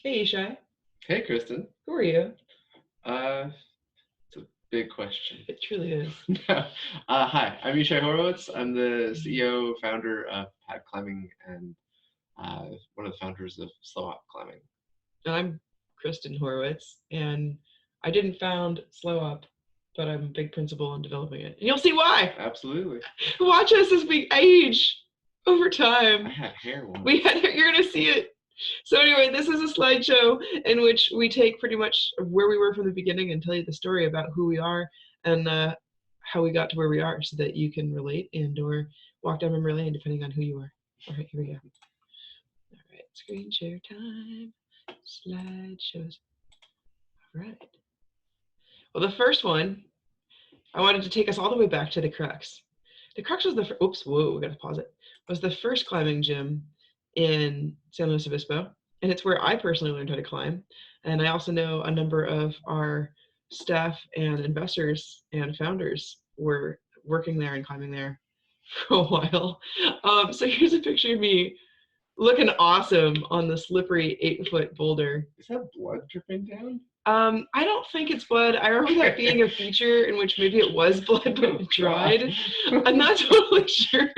Hey, Yishai. Hey, Kristin. Who are you? Uh, it's a big question. It truly is. Hi, I'm Yishai Horowitz. I'm the CEO, founder of Pad Climbing, and one of the founders of SLO Op climbing. I'm Kristin Horowitz, and I didn't found SLO Op, but I'm a big principal in developing it. And you'll see why. Absolutely. Watch us as we age over time. I had hair once. You're going to see it. So anyway, this is a slideshow in which we take pretty much where we were from the beginning and tell you the story about who we are and how we got to where we are so that you can relate and or walk down memory lane depending on who you are. All right, here we go. All right, screen share time, slideshows. All right. Well, the first one, I wanted to take us all the way back to the Crux. The Crux was the oops, whoa, we gotta pause it. Was the first climbing gym in San Luis Obispo, and it's where I personally learned how to climb. And I also know a number of our staff and investors and founders were working there and climbing there for a while. So here's a picture of me looking awesome on the slippery 8-foot boulder. Is that blood dripping down? I don't think it's blood. I remember that being a feature in which maybe it was blood, but it dried. I'm not totally sure.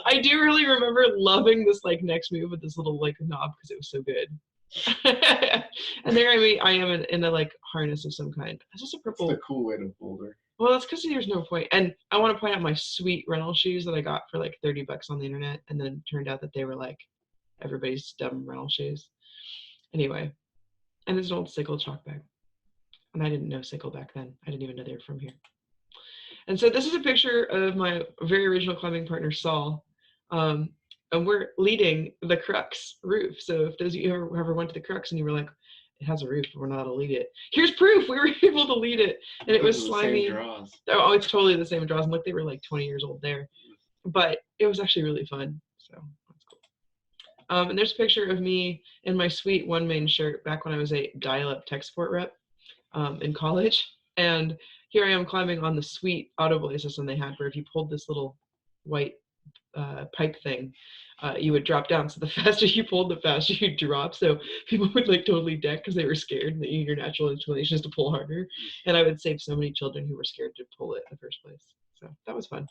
I do really remember loving this like next move with this little like knob because it was so good. And there I am in a like harness of some kind. Is this a purple? That's the cool way to boulder. Well, that's because there's no point. And I want to point out my sweet rental shoes that I got for like $30 on the internet, and then it turned out that they were like everybody's dumb rental shoes. Anyway, and there's an old Sickle chalk bag. And I didn't know Sickle back then. I didn't even know they were from here. And so this is a picture of my very original climbing partner, Saul. And we're leading the Crux roof. So if those of you who ever went to the Crux and you were like, it has a roof, but we're not allowed to lead it. Here's proof, we were able to lead it. And it was slimy. Same draws. Oh, it's totally the same draws. And look, they were like 20 years old there. But it was actually really fun. So that's cool. And there's a picture of me in my sweet one main shirt back when I was a dial-up tech support rep in college. And here I am climbing on the sweet auto belay system they had, where if you pulled this little white pipe thing, you would drop down. So the faster you pulled, the faster you drop. So people would like totally deck because they were scared, and your natural inclination is to pull harder. And I would save so many children who were scared to pull it in the first place. So that was fun.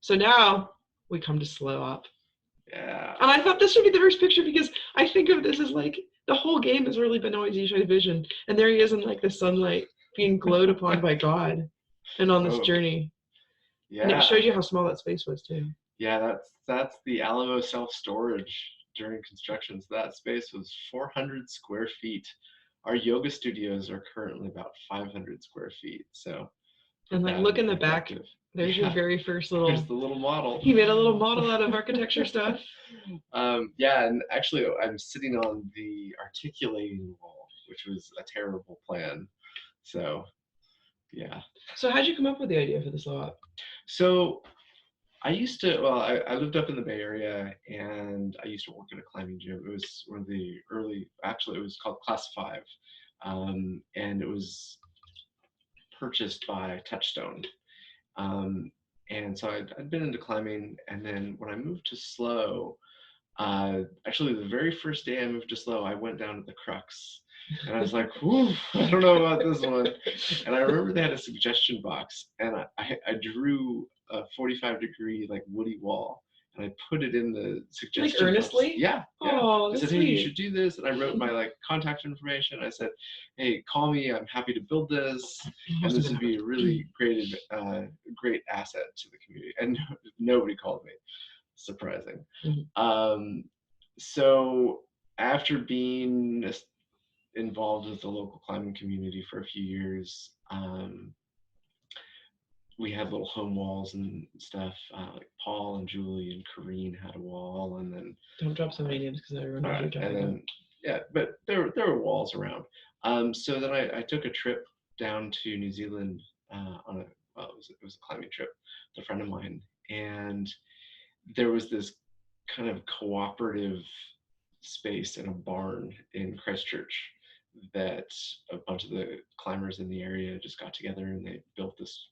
So now we come to SLO Op. Yeah. And I thought this would be the first picture because I think of this as like the whole game has really been always Yishai's vision. And there he is in like the sunlight being glowed upon by God and on this journey. Yeah. And it showed you how small that space was too. Yeah, that's the Alamo self-storage during construction. So that space was 400 square feet. Our yoga studios are currently about 500 square feet. So, and like look in the back. There's your very first little. There's the little model. He made a little model out of architecture stuff. Yeah, and actually, I'm sitting on the articulating wall, which was a terrible plan. So, yeah. So how'd you come up with the idea for the SLO Op? So, I used to, well, I lived up in the Bay Area, and I used to work at a climbing gym. It was one of the early, actually, it was called Class 5, and it was purchased by Touchstone. And so I'd been into climbing, and then when I moved to SLO, actually the very first day I moved to SLO, I went down to the Crux, and I was like, whew, I don't know about this one. And I remember they had a suggestion box, and I drew a 45-degree like woody wall, and I put it in the suggestion like earnestly box. Yeah. Oh, I said, sweet. hey, you should do this, and I wrote my like contact information. I said, hey, call me, I'm happy to build this, and this would be a really great asset to the community. And nobody called me. Surprising. So after being involved with the local climbing community for a few years, we had little home walls and stuff. Like Paul and Julie and Corrine had a wall, and then don't drop so many names because everyone knows you're talking about. Yeah, but there were walls around. So then I took a trip down to New Zealand on it was a climbing trip with a friend of mine, and there was this kind of cooperative space in a barn in Christchurch that a bunch of the climbers in the area just got together, and they built this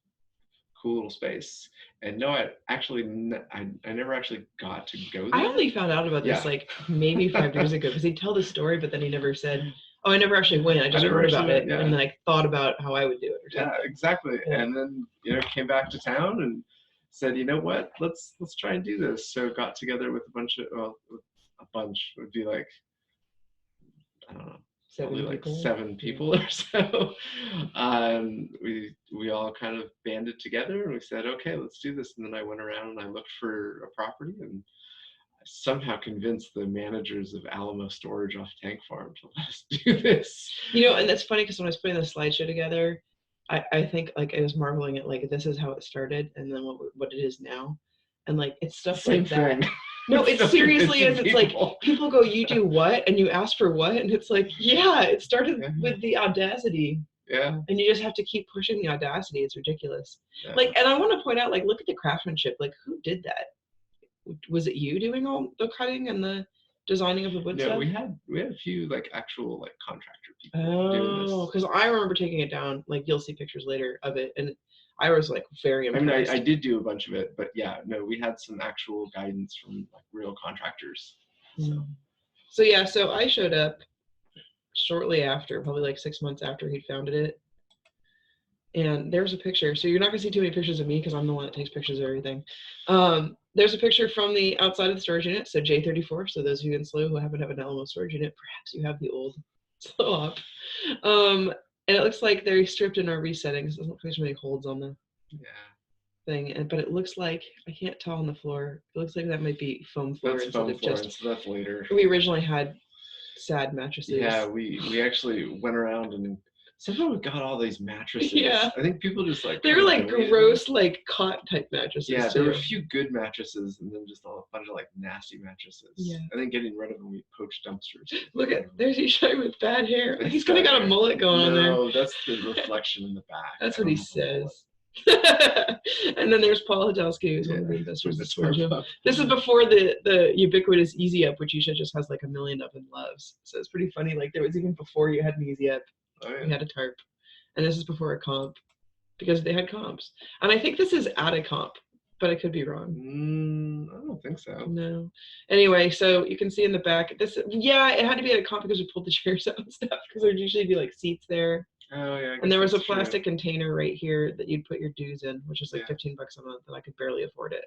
cool little space. And no, I never actually got to go there. I only found out about this like maybe 5 years ago because he'd tell the story, but then he never said, "Oh, I never actually went. I just heard about it and like thought about how I would do it or something." Yeah, exactly. Yeah. And then came back to town and said, you know what, let's try and do this. So got together with a bunch would be like, I don't know, probably like 7 people or so. We all kind of banded together and we said, okay, let's do this. And then I went around and I looked for a property and I somehow convinced the managers of Alamo Storage off Tank Farm to let us do this. And that's funny because when I was putting the slideshow together, I think like I was marveling at like this is how it started and then what it is now, and like it's stuff Same like thing. that. No, it seriously is. It's like people go, you do what? And you ask for what? And it's like, yeah, it started with the audacity. Yeah. And you just have to keep pushing the audacity. It's ridiculous. Yeah. Like, and I want to point out, like, look at the craftsmanship. Like, who did that? Was it you doing all the cutting and the designing of the wood stuff? We had a few like actual like contractor people doing this. Oh, because I remember taking it down. Like, you'll see pictures later of it, and I was like very impressed. I mean, I did do a bunch of it, but yeah, no, we had some actual guidance from like real contractors. So I showed up shortly after, probably like 6 months after he'd founded it. And there's a picture. So you're not gonna see too many pictures of me because I'm the one that takes pictures of everything. There's a picture from the outside of the storage unit. So J34. So those of you in SLO who happen to have an Alamo storage unit, perhaps you have the old SLO Op. And it looks like they're stripped and are resetting. So there's not too many holds on the thing. But it looks like, I can't tell on the floor. It looks like that might be foam floor. That's foam floor, so that's later. We originally had sad mattresses. Yeah, we actually went around and somehow we got all these mattresses. Yeah. I think people just like... They were like gross, like cot type mattresses. Yeah, there were a few good mattresses and then just a bunch of like nasty mattresses. Yeah. I think getting rid of them, we poached dumpsters. Look at, there's Yishai with bad hair. He's kind of got a mullet going on there. No, that's the reflection in the back. That's what he says. And then there's Paul Hadelsky, who's one of the investors. This is before the ubiquitous Easy Up, which Yishai just has like 1 million of and loves. So it's pretty funny. Like there was even before you had an Easy Up. Oh, yeah. We had a tarp, and this is before a comp because they had comps, and I think this is at a comp, but I could be wrong. I don't think so. No. Anyway, so you can see in the back this. Yeah, it had to be at a comp because we pulled the chairs out and stuff because there'd usually be like seats there. Oh yeah. And there was a plastic container right here that you'd put your dues in, which was like $15 a month, and I could barely afford it.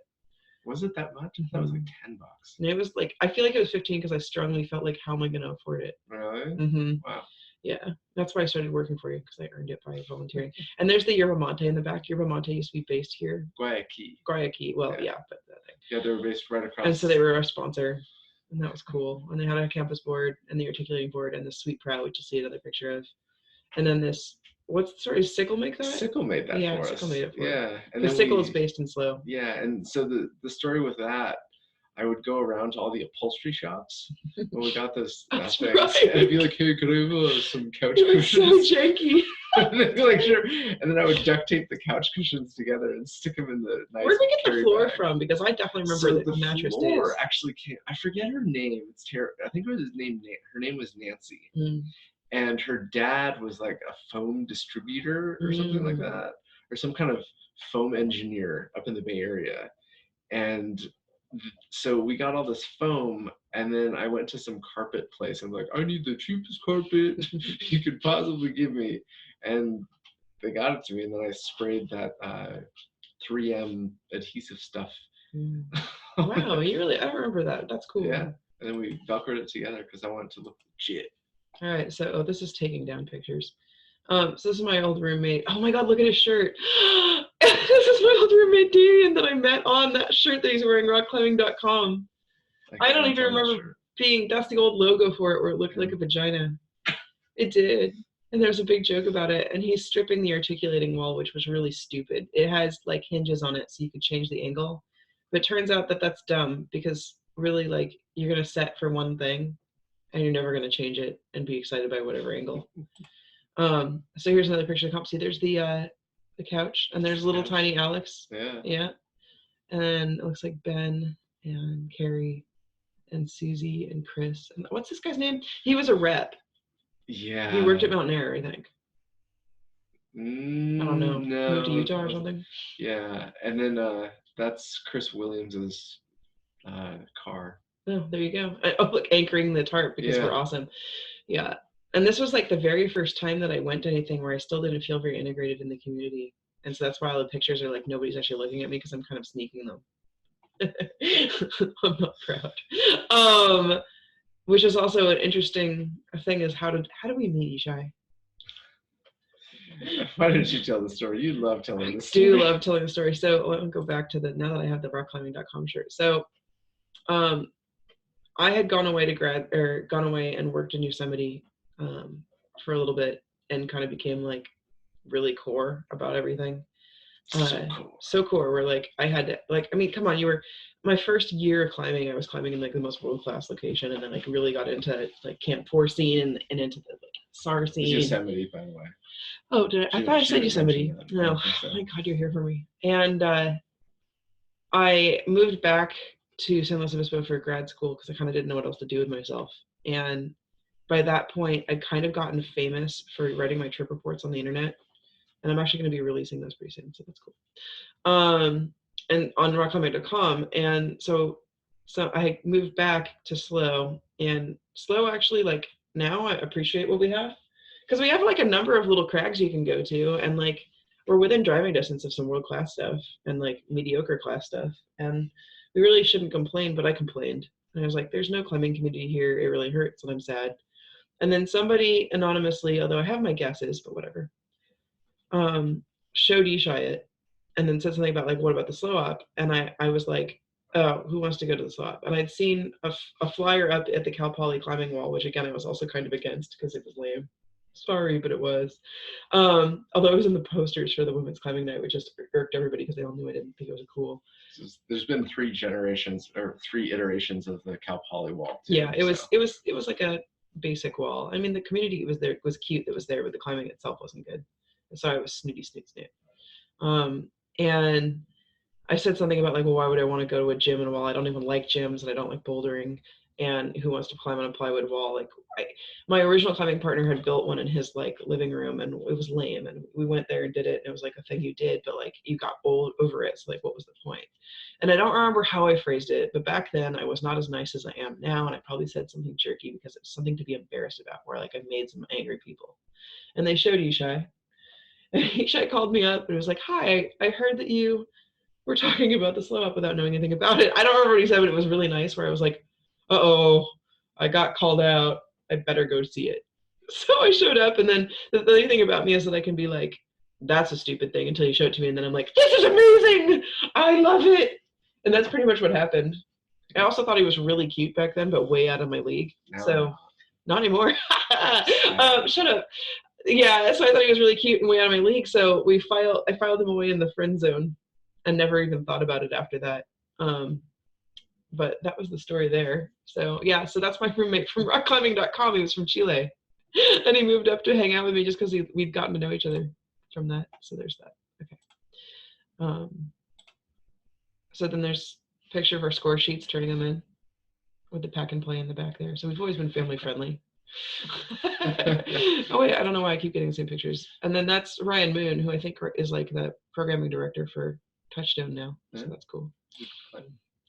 Was it that much? That was like $10. And it was like I feel like it was 15 because I strongly felt like how am I going to afford it? Really? Mm-hmm. Wow. Yeah, that's why I started working for you because I earned it by volunteering. And there's the Yerba Mate in the back. Yerba Mate used to be based here. Guayaquil. Well, yeah, but that thing. Yeah, they were based right across. And so they were our sponsor, and that was cool. And they had a campus board and the articulating board and the sweet prow, which you'll see another picture of. And then this, what's the story? Sickle make that? Sickle made that for us. Yeah, Sickle made it for us. Yeah. And the Sickle is based in SLO. Yeah, and so the story with that, I would go around to all the upholstery shops when we got those things, right. And I'd be like, "Hey, could I have some couch cushions?" So janky. And they'd be like, "Sure." And then I would duct tape the couch cushions together and stick them in the nice. Where did we get the floor from? Because I definitely remember the mattress days. The floor actually came. I forget her name. It's terrible. I think it was his name. Her name was Nancy. And her dad was like a foam distributor or something like that, or some kind of foam engineer up in the Bay Area, and. So we got all this foam, and then I went to some carpet place. I'm like, I need the cheapest carpet you could possibly give me, and they got it to me. And then I sprayed that 3M adhesive stuff. Wow, you really? I don't remember that. That's cool. Yeah, and then we velcroed it together because I wanted to look legit. All right, so this is taking down pictures. So this is my old roommate. Oh my God, look at his shirt. This is my old roommate Damian that I met on that shirt that he's wearing, rockclimbing.com. I don't even remember that's the old logo for it where it looked like a vagina. It did. And there's a big joke about it. And he's stripping the articulating wall, which was really stupid. It has like hinges on it so you could change the angle. But it turns out that that's dumb because really like you're going to set for one thing and you're never going to change it and be excited by whatever angle. So here's another picture of the comp. See, there's the couch, and there's little tiny Alex. Yeah. And it looks like Ben and Carrie and Susie and Chris. And what's this guy's name? He was a rep. Yeah. He worked at Mountain Air, I think. I don't know. Moved to No, Utah or something. yeah, and then that's Chris Williams's car. Oh, there you go. Oh, look, anchoring the tarp because we're awesome. Yeah. And this was like the very first time that I went to anything where I still didn't feel very integrated in the community. And so that's why all the pictures are like nobody's actually looking at me because I'm kind of sneaking them. I'm not proud. Which is also an interesting thing is how did we meet, Yishai? Why didn't you tell the story? You love telling the story. I do love telling the story. So let me go back to now that I have the rockclimbing.com shirt. So I had gone away and worked in Yosemite for a little bit and kind of became like really core about everything. So core. Where like I had to, like, I mean, come on, my first year of climbing, I was climbing in like the most world-class location, and then like really got into like Camp 4 scene and into the like SAR scene. Yosemite, by the way. Oh, did I thought I said Yosemite. No, so. Oh my God, you're here for me. And I moved back to San Luis Obispo for grad school because I kind of didn't know what else to do with myself. And by that point, I'd kind of gotten famous for writing my trip reports on the internet. And I'm actually going to be releasing those pretty soon, so that's cool. And on rockclimbing.com. And so I moved back to SLO, and SLO actually, like, now I appreciate what we have. Because we have like a number of little crags you can go to, and like we're within driving distance of some world-class stuff and like mediocre class stuff. And we really shouldn't complain, but I complained. And I was like, there's no climbing community here. It really hurts and I'm sad. And then somebody anonymously, although I have my guesses, but whatever, showed Yishai it and then said something about like, what about the SLO Op? And I was like, oh, who wants to go to the SLO Op? And I'd seen a flyer up at the Cal Poly climbing wall, which again, I was also kind of against because it was lame. Sorry, but it was. Although I was in the posters for the women's climbing night, which just irked everybody because they all knew I didn't think it was cool. There's been 3 iterations of the Cal Poly wall. Too, yeah, it was like a basic wall. I mean, the community was cute that was there, but the climbing itself wasn't good. And so I was snooty snoot snoot. And I said something about like, well, why would I want to go to a gym and wall? I don't even like gyms and I don't like bouldering. And who wants to climb on a plywood wall? Like, my original climbing partner had built one in his like living room, and it was lame. And we went there and did it. And it was like a thing you did, but like you got old over it. So like, what was the point? And I don't remember how I phrased it, but back then I was not as nice as I am now. And I probably said something jerky because it's something to be embarrassed about, where like I made some angry people. And they showed Yishai. And Yishai called me up and was like, hi, I heard that you were talking about the SLO Op without knowing anything about it. I don't remember what he said, but it was really nice, where I was like, uh-oh, I got called out. I better go see it. So I showed up, and then the other thing about me is that I can be like, that's a stupid thing until you show it to me, and then I'm like, this is amazing! I love it! And that's pretty much what happened. I also thought he was really cute back then, but way out of my league. No. So, not anymore. Shut up. Yeah, so I thought he was really cute and way out of my league, so I filed him away in the friend zone and never even thought about it after that. But that was the story there. So yeah, so that's my roommate from rockclimbing.com. He was from Chile. And he moved up to hang out with me just because we'd gotten to know each other from that. So there's that. Okay. So then there's a picture of our score sheets, turning them in with the pack and play in the back there. So we've always been family friendly. Oh wait, I don't know why I keep getting the same pictures. And then that's Ryan Moon, who I think is like the programming director for Touchstone now. So that's cool.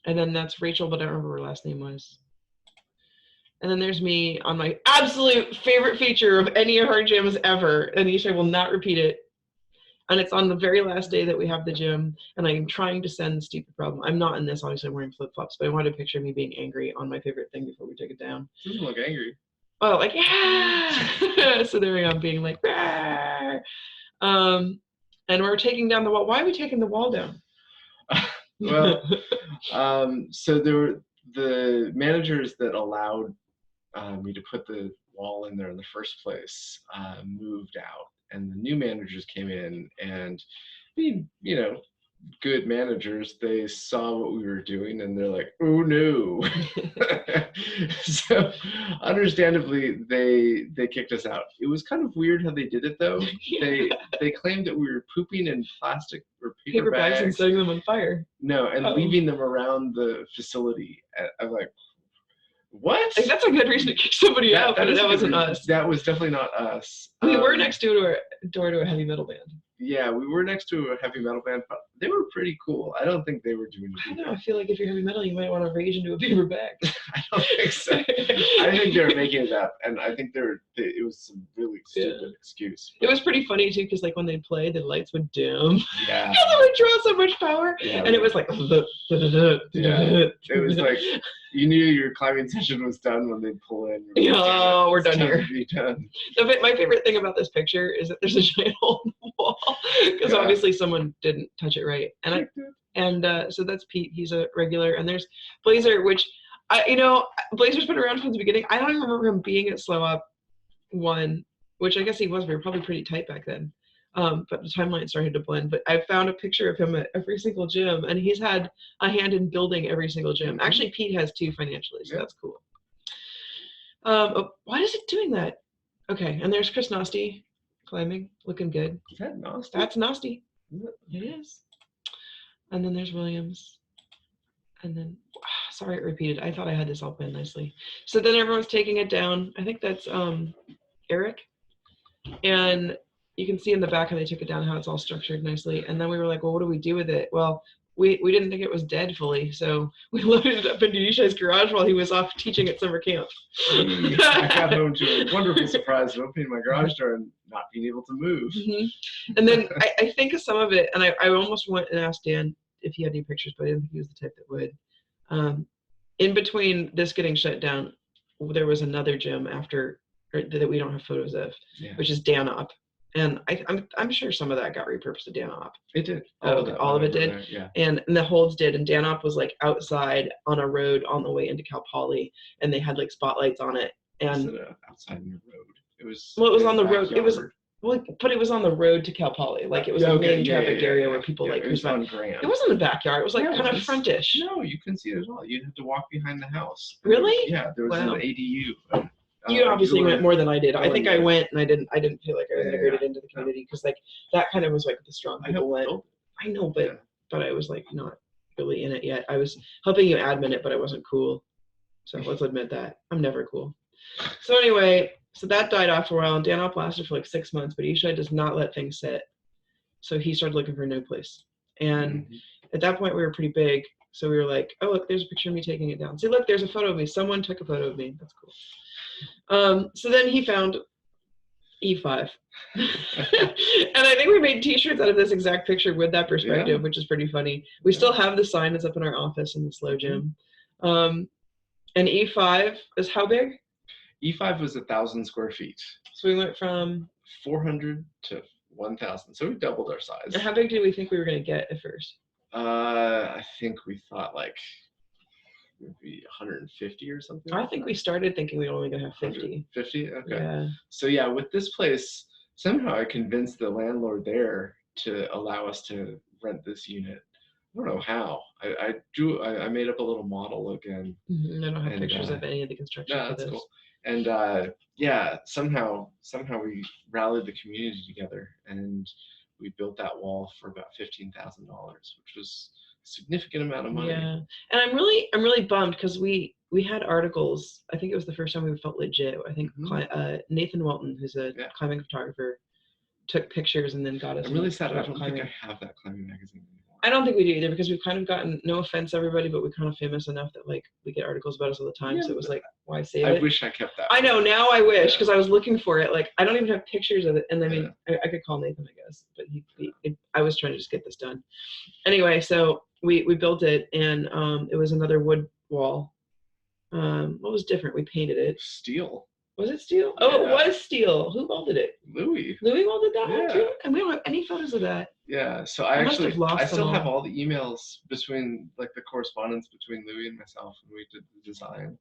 And then that's Rachel, but I don't remember what her last name was. And then there's me on my absolute favorite feature of any of our gyms ever. And Yishai will not repeat it. And it's on the very last day that we have the gym. And I'm trying to send the stupid problem. I'm not in this, obviously I'm wearing flip-flops, but I wanted a picture of me being angry on my favorite thing before we take it down. Doesn't look angry. Oh, like, yeah! So there I am being like, Rawr! And we're taking down the wall. Why are we taking the wall down? Well, so there were the managers that allowed me to put the wall in there in the first place moved out, and the new managers came in, and being, good managers, they saw what we were doing and they're like, oh no. So understandably they kicked us out. It was kind of weird how they did it though. They claimed that we were pooping in plastic or paper bags and setting them on fire. No, and leaving them around the facility. I'm like, What? Like, that's a good reason to kick somebody out, but that wasn't us. That was definitely not us. We were next door to a heavy metal band. Yeah, we were next to a heavy metal band, but they were pretty cool. I don't think they were doing I don't know. I feel like if you're heavy metal, you might want to rage into a paper bag. I don't think so. I think they were making it up, and I think it was some really stupid excuse. It was pretty funny too, because like when they played, the lights would dim. Yeah. Because it would draw so much power, yeah, and it was like. Yeah. It was like you knew your climbing session was done when they pull in. Oh, we're done here. Done. My favorite thing about this picture is that there's a giant hole in the wall, because obviously someone didn't touch it right. So that's Pete. He's a regular, and there's Blazer, which Blazer's been around from the beginning. I don't even remember him being at SLO Op 1, which I guess he was. We were probably pretty tight back then. But the timeline started to blend. But I found a picture of him at every single gym, and he's had a hand in building every single gym. Actually, Pete has 2 financially, so that's cool. Why is it doing that? Okay, and there's Chris Nasty climbing, looking good. Is that Nasty? That's Nasty. It is. And then there's Williams. And then, sorry it repeated. I thought I had this all planned nicely. So then everyone's taking it down. I think that's Eric. And you can see in the back how they took it down, how it's all structured nicely. And then we were like, well, what do we do with it? Well, we didn't think it was dead fully, so we loaded it up into Yishai's garage while he was off teaching at summer camp. I got home to a wonderful surprise of opening my garage door and not being able to move. Mm-hmm. And then I think of some of it, and I almost went and asked Dan if he had any pictures, but I didn't think he was the type that would. In between this getting shut down, there was another gym that we don't have photos of, which is Dan Op. And I'm sure some of that got repurposed to Dan Op. It did. All of it did. There, yeah. And the holds did. And Dan Op was like outside on a road on the way into Cal Poly, and they had like spotlights on it. And outside in the road. It was. Well, it was on the road. It was. Well, but it was on the road to Cal Poly. Like it was a main traffic area where people like. It was on Graham. It wasn't the backyard. It was like kind of frontish. No, you couldn't see it at all. You'd have to walk behind the house. Really? Yeah, there was an ADU. You obviously went more than I did. I think I went, and I didn't feel like I was integrated into the community, because like that kind of was like the strong people went. I know, but I was like not really in it yet. I was helping you admin it, but I wasn't cool. So let's admit that I'm never cool. So anyway, so that died off for a while, and Dan Op lasted for like 6 months, but Yishai does not let things sit. So he started looking for a new place, and at that point we were pretty big. So we were like, oh look, there's a picture of me taking it down. See, look, there's a photo of me. Someone took a photo of me. That's cool. So then he found E5. And I think we made t-shirts out of this exact picture with that perspective, which is pretty funny. We still have the sign that's up in our office in the SLO gym. And E5 is how big? E5 was 1,000 square feet. So we went from 400 to 1,000. So we doubled our size. And how big did we think we were going to get at first? I think we thought like maybe 150 or something. I think we started thinking we were only gonna have 50. 50? Okay. Yeah. So yeah, with this place, somehow I convinced the landlord there to allow us to rent this unit. I don't know how. I made up a little model again. I don't have pictures of any of the construction. No, that's cool. And yeah, somehow we rallied the community together, and we built that wall for about $15,000, which was significant amount of money. Yeah, and I'm really bummed, because we had articles. I think it was the first time we felt legit. I think Nathan Walton, who's a climbing photographer, took pictures and then got us. I'm really sad. I don't think I have that climbing magazine anymore. I don't think we do either, because we've kind of gotten, no offense everybody, but we're kind of famous enough that like we get articles about us all the time. So it was like, why save it? I wish I kept that. I know, now I wish, because I was looking for it. Like I don't even have pictures of it. And I mean, I could call Nathan, I guess, but I was trying to just get this done. Anyway, so we built it, and it was another wood wall. What was different? We painted it. Steel. Was it steel? Oh, it was steel. Who welded it? Louis. Louis welded that one too? And we don't have any photos of that. Yeah, so I still have all the emails between, like the correspondence between Louis and myself when we did the design.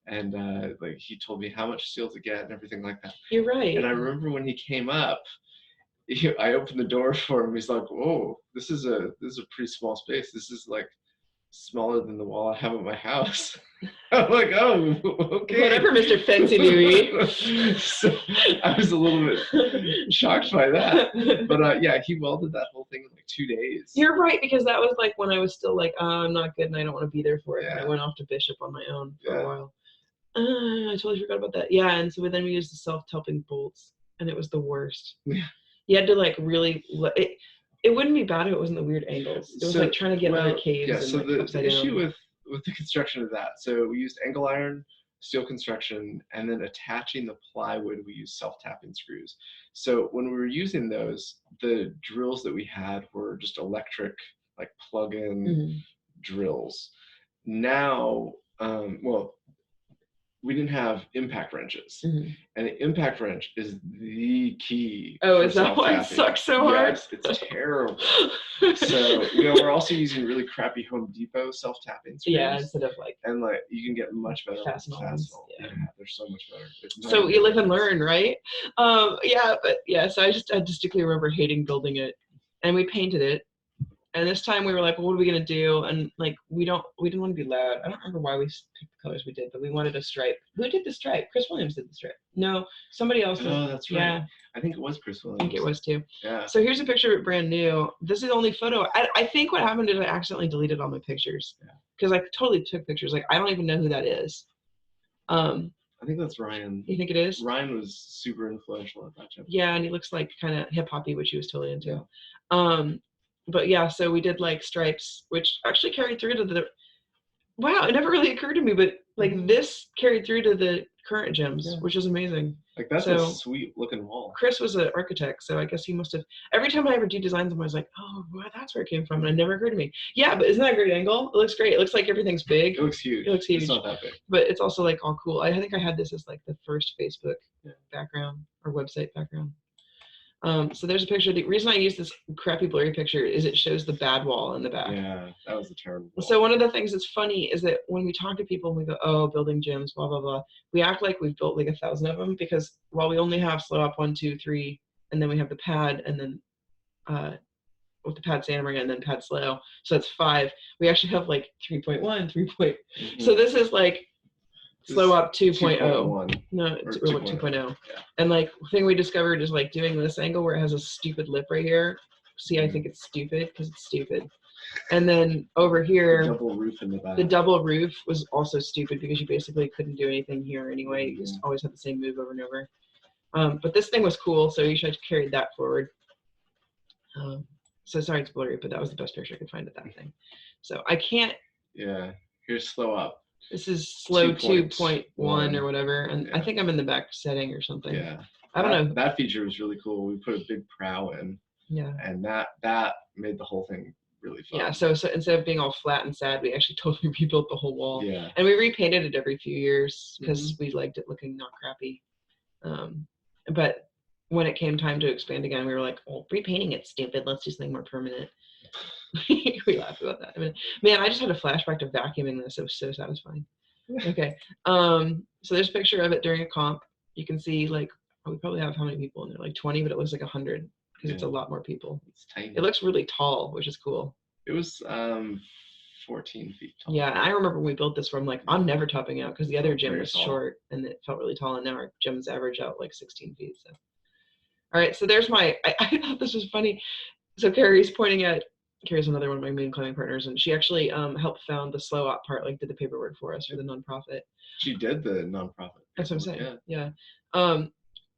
And like he told me how much steel to get and everything like that. You're right. And I remember when he came up, I opened the door for him. He's like, "Whoa, this is a pretty small space. This is like smaller than the wall I have at my house." I'm like, "Oh, okay." Whatever, Mr. Fancy Louis. So I was a little bit shocked by that. But yeah, he welded that whole thing in like 2 days. You're right, because that was like when I was still like, oh, I'm not good and I don't want to be there for it. And I went off to Bishop on my own for a while. I totally forgot about that. Yeah, and so then we used the self-tapping bolts, and it was the worst. Yeah. You had to like really. It wouldn't be bad if it wasn't the weird angles. It was like trying to get other caves. Yeah. And, So like, the issue with the construction of that, so we used angle iron, steel construction, and then attaching the plywood, we used self-tapping screws. So when we were using those, the drills that we had were just electric, like plug-in drills. Now, well, we didn't have impact wrenches, and the impact wrench is the key. Oh, is that why it sucks so hard? Yes, it's terrible. So we're also using really crappy Home Depot self-tapping screws. Yeah, instead of like. And like you can get much better Fastenal. Yeah, they're so much better. So you live and learn, right? Yeah, but yeah. So I distinctly remember hating building it, and we painted it. And this time we were like, well, what are we gonna do? And like we didn't want to be loud. I don't remember why we picked the colors we did, but we wanted a stripe. Who did the stripe? Chris Williams did the stripe. No, somebody else did. Oh, that's right. Yeah. I think it was Chris Williams. I think it was too. Yeah. So here's a picture of it brand new. This is the only photo. I think what happened is I accidentally deleted all my pictures. Because I totally took pictures. Like I don't even know who that is. I think that's Ryan. You think it is? Ryan was super influential at that time. Yeah, and he looks like kind of hip hoppy, which he was totally into. Yeah. But yeah, so we did like stripes, which actually carried through to the. Wow, it never really occurred to me, but like this carried through to the current gyms, which is amazing. Like that's a sweet looking wall. Chris was an architect, so I guess he must have. Every time I ever do designs, I was like, oh, well, that's where it came from, and it never occurred to me. Yeah, but isn't that a great angle? It looks great. It looks like everything's big. It looks huge. It looks huge. It's not that big, but it's also like all cool. I think I had this as like the first Facebook background or website background. So there's a picture. The reason I use this crappy blurry picture is it shows the bad wall in the back. Yeah, that was a terrible wall. So one of the things that's funny is that when we talk to people and we go, oh, building gyms, blah, blah, blah, we act like we've built like 1,000 of them because while we only have SLO Op 1, 2, 3, and then we have the pad and then with the pad Santa Maria and then pad SLO, so that's 5. We actually have like 3.1, 3. So this is like SLO Op 2.0. No, it's 2.0. Yeah. And like the thing we discovered is like doing this angle where it has a stupid lip right here. See, I think it's stupid because it's stupid. And then over here, the double roof in the back. The double roof was also stupid because you basically couldn't do anything here anyway. You just always had the same move over and over. But this thing was cool, so Yishai carried that forward. So sorry it's blurry, but that was the best picture I could find of that thing. So I can't. Yeah, here's SLO Op. This is SLO 2.1 or whatever, and I think I'm in the back setting or something. Yeah, I don't know. That feature was really cool. We put a big prow in. Yeah. And that made the whole thing really fun. Yeah. So instead of being all flat and sad, we actually totally rebuilt the whole wall. Yeah. And we repainted it every few years because we liked it looking not crappy. But when it came time to expand again, we were like, "Oh, repainting it's stupid. Let's do something more permanent." We laughed about that. I mean, man, I just had a flashback to vacuuming this. It was so satisfying. Okay. So there's a picture of it during a comp. You can see like we probably have how many people in there? Like 20, but it looks like 100 because it's a lot more people. It's tiny. It looks really tall, which is cool. It was 14 feet tall. Yeah, I remember when we built this from like I'm never topping out because the other gym was short and it felt really tall, and now our gyms average out like 16 feet. So, all right, so there's my. I thought this was funny. So Carrie's another one of my main climbing partners, and she actually helped found the SLO Op part, like did the paperwork for us for the nonprofit. She did the nonprofit. That's what I'm saying. Yeah.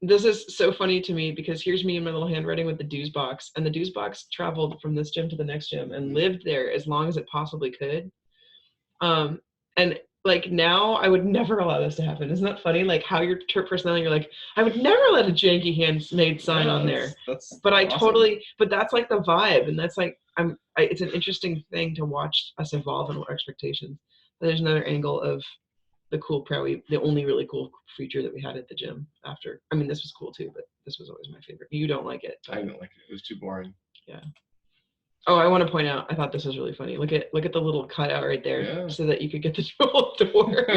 This is so funny to me because here's me in my little handwriting with the dues box, and the dues box traveled from this gym to the next gym and lived there as long as it possibly could. And like now I would never allow this to happen. Isn't that funny? Like how your personality, you're like, I would never let a janky handmade sign on there. But I awesome. Totally, but that's like the vibe. And that's like, it's an interesting thing to watch us evolve in our expectations. But there's another angle of the cool probably the only really cool feature that we had at the gym after. I mean, this was cool too, but this was always my favorite. You don't like it. I didn't like it. It was too boring. Yeah. Oh, I want to point out, I thought this was really funny. Look at the little cutout right there so that you could get the door.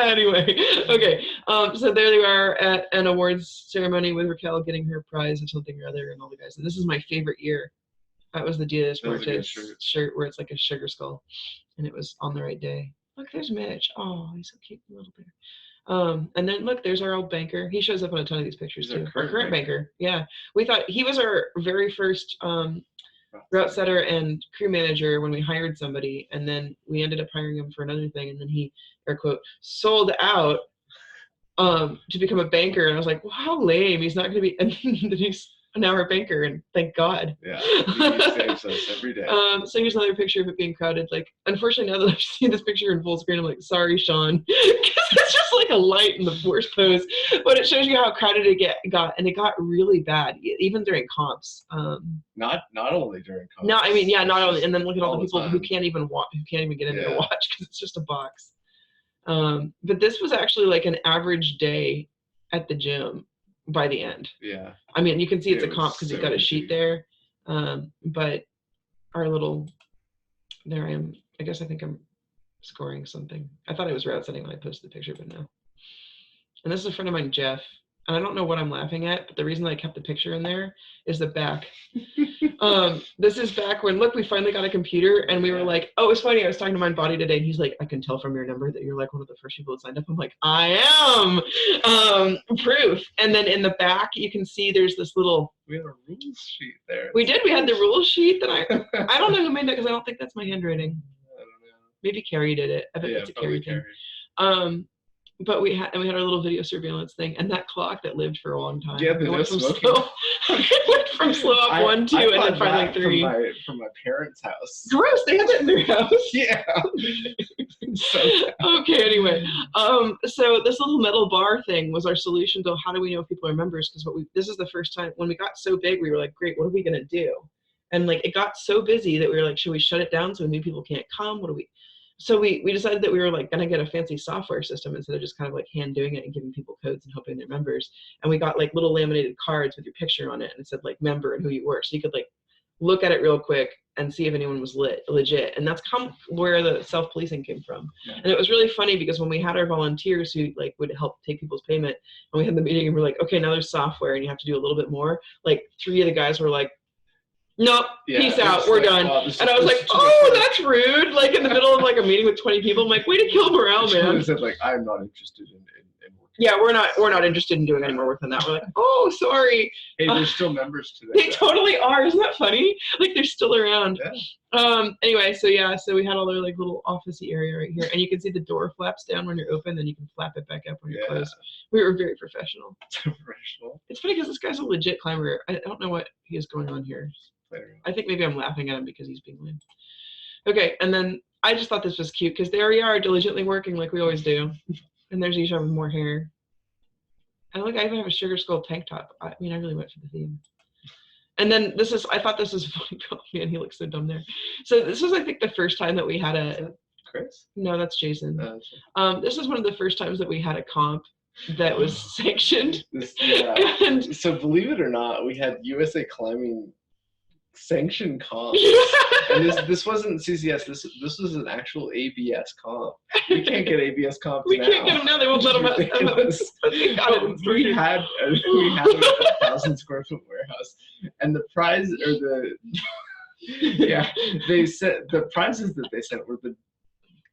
Anyway, okay. So there they are at an awards ceremony with Raquel getting her prize of something or other and all the guys. And this is my favorite year. That was the Dia de Muertos shirt where it's like a sugar skull. And it was on the right day. Look, there's Mitch. Oh, he's so cute, little bear. And then look, there's our old banker. He shows up on a ton of these pictures too. Our current banker. Yeah. We thought he was our very first route setter and crew manager when we hired somebody, and then we ended up hiring him for another thing, and then he, air quote, sold out to become a banker. And I was like, well, how lame. He's not going to be, and then he's now our banker, and thank God. Yeah, he saves us every day. So here's another picture of it being crowded. Like, unfortunately, now that I've seen this picture in full screen, I'm like, sorry, Sean, because it's just like a light in the worst pose. But it shows you how crowded it got, and it got really bad, even during comps. Not only during comps. No, I mean, yeah, not only, and then look at all the people time. who can't even get in there to watch because it's just a box. But this was actually like an average day at the gym by the end. Yeah. I mean, you can see it's a comp because it's got a sheet there. But our little, there I am. I guess I think I'm scoring something. I thought I was route setting when I posted the picture, but no. And this is a friend of mine, Jeff. And I don't know what I'm laughing at, but the reason I kept the picture in there is the back. This is back when, look, we finally got a computer, and we were like, oh, it's funny, I was talking to my body today, and he's like, I can tell from your number that you're like one of the first people that signed up. I'm like, I am, proof. And then in the back, you can see there's this little. We had a rules sheet there. We did, we had the rules sheet that I don't know who made that, because I don't think that's my handwriting. I don't know. Maybe Carrie did it. I bet it's a Carrie thing. But we had our little video surveillance thing, and that clock that lived for a long time. Yeah, it went from SLO Op 1, 2, and then finally 3. From my parents' house. Gross! They have it in their house. Yeah. So okay. Anyway, so this little metal bar thing was our solution to how do we know if people are members? Because this is the first time when we got so big, we were like, great, what are we gonna do? And like it got so busy that we were like, should we shut it down so new people can't come? What do we? So we decided that we were like gonna get a fancy software system instead of just kind of like hand doing it and giving people codes and hoping they're members. And we got like little laminated cards with your picture on it, and it said like member and who you were, so you could like look at it real quick and see if anyone was legit. And that's where the self-policing came from. Yeah. And it was really funny because when we had our volunteers who like would help take people's payment, and we had the meeting and we're like, okay, now there's software and you have to do a little bit more. Like 3 of the guys were like, nope, peace out, we're done. And I was like, oh, that's rude. Like in the middle of like a meeting with 20 people, I'm like, way to kill morale, man. Said like, I'm not interested in working. Yeah, we're not interested in doing any more work than that. We're like, oh, sorry. Hey, they're still members today. They totally are. Isn't that funny? Like they're still around. Yeah. Anyway, so yeah, so we had all their like little office-y area right here, and you can see the door flaps down when you're open, then you can flap it back up when you're closed. We were very professional. It's funny because this guy's a legit climber. I don't know what he has going on here. I think maybe I'm laughing at him because he's being lame. Okay, and then I just thought this was cute because there we are diligently working like we always do. And there's Yishai with more hair. And look, I even have a sugar skull tank top. I mean, I really went for the theme. And then I thought this was funny. Oh, man, he looks so dumb there. So this was, I think, the first time that we had a. Is that Chris? No, that's Jason. This is one of the first times that we had a comp that was sanctioned. And so believe it or not, we had USA Climbing sanctioned comps. And this wasn't CCS, this was an actual ABS comp. We can't get ABS comps we now. We can't get them now, they won't let them out. We had a 1,000 square foot warehouse, and the prize, or they said the prizes that they sent were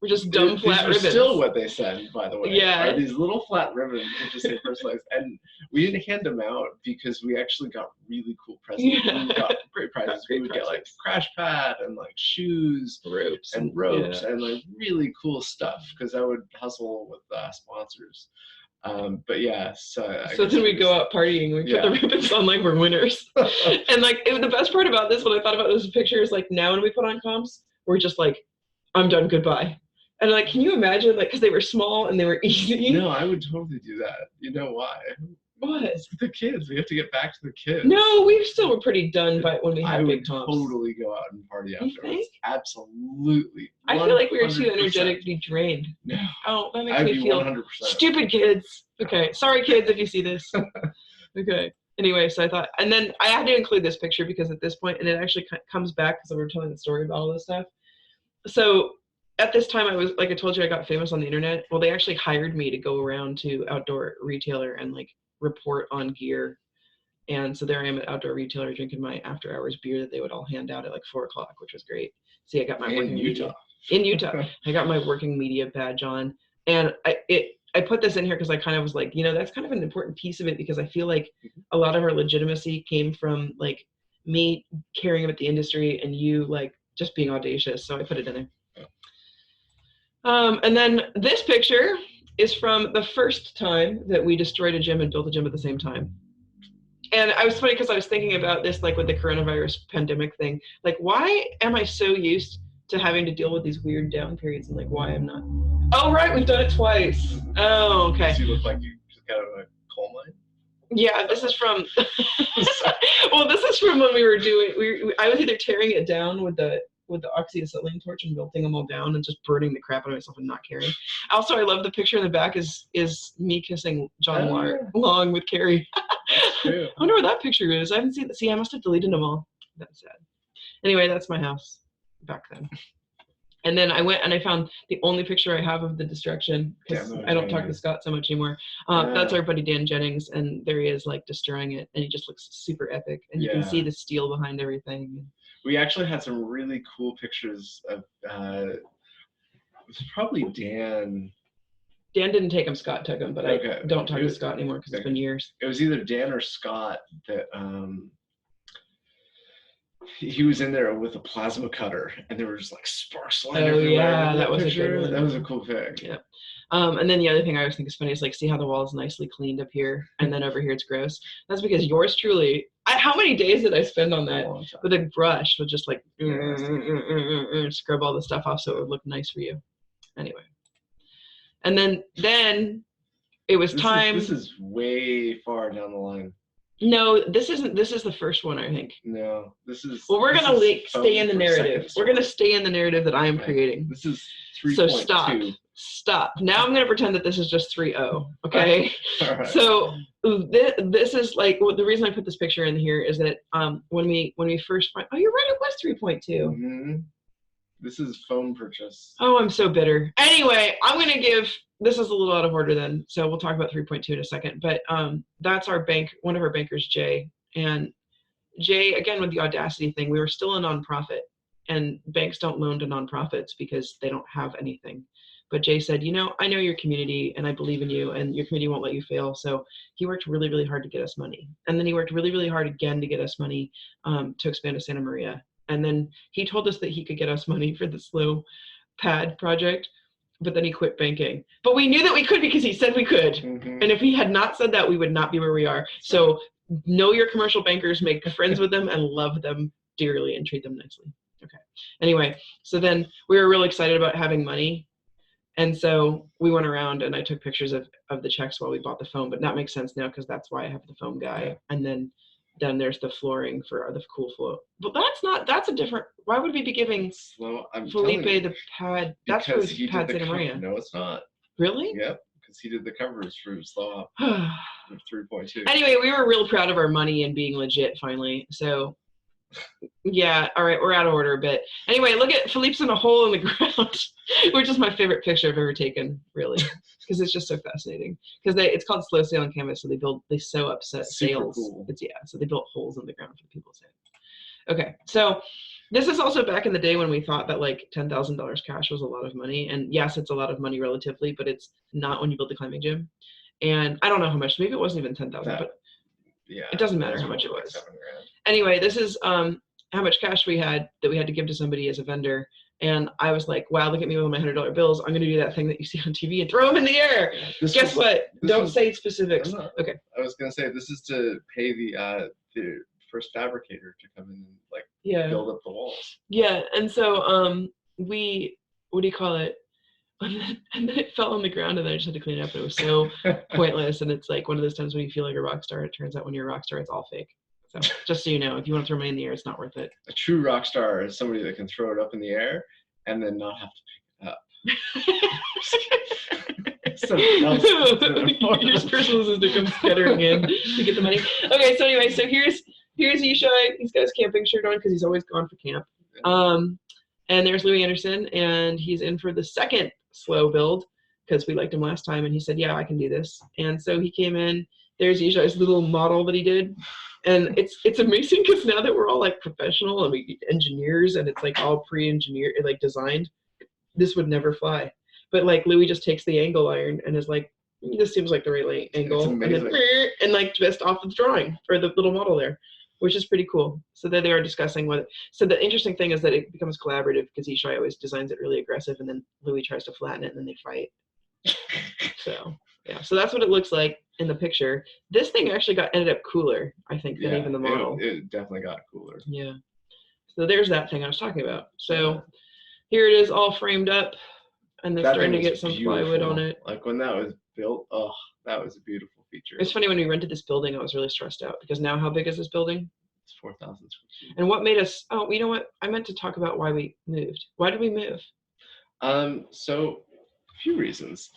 We're just dumb flat ribbons. Still what they sent, by the way. Yeah. Are these little flat ribbons that just say personalized. And we didn't hand them out because we actually got really cool presents. Yeah. We got great prizes. We would get like crash pad and like shoes, ropes and like really cool stuff because I would hustle with sponsors. But yeah, so then we go out partying. We put the ribbons on like we're winners. And like the best part about this, what I thought about this picture is like now when we put on comps, we're just like, I'm done, goodbye. And like, can you imagine, like, because they were small and they were easy? No, I would totally do that. You know why? What? It's the kids. We have to get back to the kids. No, we still were pretty done by when we had big comps. I would totally go out and party afterwards. Absolutely. 100%. I feel like we were too energetic to be drained. No. Oh, that makes me feel 100%. Stupid kids. Okay, sorry kids if you see this. Okay. Anyway, so I thought, and then I had to include this picture because at this point, and it actually comes back because we were telling the story about all this stuff. So at this time, I was, like I told you, I got famous on the internet. Well, they actually hired me to go around to Outdoor Retailer and like report on gear. And so there I am at Outdoor Retailer drinking my after hours beer that they would all hand out at like 4 o'clock, which was great. See, I got my in Utah. In Utah, I got my working media badge on, and I put this in here because I kind of was like, you know, that's kind of an important piece of it because I feel like a lot of our legitimacy came from like me caring about the industry and you like just being audacious. So I put it in there. And then this picture is from the first time that we destroyed a gym and built a gym at the same time. And I was funny because I was thinking about this, like with the coronavirus pandemic thing, like why am I so used to having to deal with these weird down periods and like why I'm not? Oh, right, we've done it twice. Oh, okay. You look like you just got out of a coal mine. Yeah, this is from, well, this is from when we were doing, I was either tearing it down with the oxyacetylene torch and melting them all down and just burning the crap out of myself and not caring. Also, I love the picture in the back is me kissing John Long with Carrie. I wonder where that picture is. I haven't seen it. See, I must have deleted them all. That's sad. Anyway, that's my house back then. And then I went and I found the only picture I have of the destruction because I don't talk to Scott so much anymore. That's our buddy Dan Jennings, and there he is like destroying it, and he just looks super epic. And you can see the steel behind everything. We actually had some really cool pictures of, it was probably Dan. Dan didn't take them, Scott took them, but I don't talk to Scott anymore because it's been years. It was either Dan or Scott that, he was in there with a plasma cutter and there was like sparks flying everywhere. Yeah, that was picture. A good one. That was a cool pic. Yeah. And then the other thing I always think is funny is like, see how the wall is nicely cleaned up here and then over here it's gross. That's because yours truly, how many days did I spend on that with a brush with just like scrub all the stuff off so it would look nice for you. Anyway. And then it was time. This is way far down the line. No, this isn't. This is the first one, I think. No, this is. Well, we're gonna stay in the narrative. We're gonna stay in the narrative that I am creating. This is 3.2. So stop. Now I'm gonna pretend that this is just 3.0. Okay. All right. So this is like the reason I put this picture in here is that when we first find. Oh, you're right. It was 3.2. Mm-hmm. This is phone purchase. Oh, I'm so bitter. Anyway, I'm gonna give. This is a little out of order then, so we'll talk about 3.2 in a second. But that's our bank, one of our bankers, Jay. And Jay, again, with the audacity thing, we were still a nonprofit, and banks don't loan to nonprofits because they don't have anything. But Jay said, I know your community, and I believe in you, and your community won't let you fail. So he worked really, really hard to get us money. And then he worked really, really hard again to get us money to expand to Santa Maria. And then he told us that he could get us money for the SLO pad project. But then he quit banking. But we knew that we could because he said we could. Mm-hmm. And if he had not said that, we would not be where we are. So know your commercial bankers, make friends with them, and love them dearly and treat them nicely. Okay. Anyway, so then we were really excited about having money. And so we went around and I took pictures of the checks while we bought the phone. But that makes sense now because that's why I have the phone guy. And then there's the flooring for the cool flow. But that's a different, why would we be giving Felipe the pad? That's for Pad Santa Maria. No, it's not. Really? Yep, because he did the covers for SLO Op 3.2. Anyway, we were real proud of our money and being legit finally. So yeah, all right, we're out of order a bit. Anyway, look at Philippe's in a hole in the ground, which is my favorite picture I've ever taken, really, because it's just so fascinating. Because it's called slow sail on canvas, so they sew up sails. Cool. So they built holes in the ground for people to sail. Okay, so this is also back in the day when we thought that like $10,000 cash was a lot of money, and yes, it's a lot of money relatively, but it's not when you build a climbing gym. And I don't know how much. Maybe it wasn't even 10,000, but yeah, it doesn't matter how much it was. Anyway, this is how much cash we had that we had to give to somebody as a vendor. And I was like, wow, look at me with my $100 bills. I'm going to do that thing that you see on TV and throw them in the air. Guess what? Don't say specifics. Okay. I was going to say, this is to pay the first fabricator to come in and build up the walls. Yeah. And so what do you call it? And then it fell on the ground and then I just had to clean it up. It was so pointless. And it's like one of those times when you feel like a rock star. It turns out when you're a rock star, it's all fake. So just so you know, if you want to throw money in the air, it's not worth it. A true rock star is somebody that can throw it up in the air and then not have to pick it up. Your personal assistant comes scattering in to get the money. Okay, so anyway, so here's Yishai. He's got his camping shirt on because he's always gone for camp. And there's Louis-Henderson, and he's in for the second SLO build because we liked him last time, and he said, yeah, I can do this. And so he came in. There's Yishai's little model that he did. And it's amazing because now that we're all like professional and we engineers and it's like all pre-engineered, like designed, this would never fly. But like Louis just takes the angle iron and is like, this seems like the right angle. And like just off the drawing or the little model there. which is pretty cool. So there they are discussing what. So the interesting thing is that it becomes collaborative because Yishai always designs it really aggressive, and then Louis tries to flatten it, and then they fight. So yeah, so that's what it looks like in the picture. This thing actually ended up cooler, I think, than even the model. It definitely got cooler. Yeah. So there's that thing I was talking about. So here it is, all framed up, and they're starting to get some plywood on it. Like when that was built, oh, that was a beautiful feature. It's funny, when we rented this building, I was really stressed out because now how big is this building? It's 4,000 square feet. And what made us? Oh, you know what? I meant to talk about why we moved. Why did we move? So a few reasons.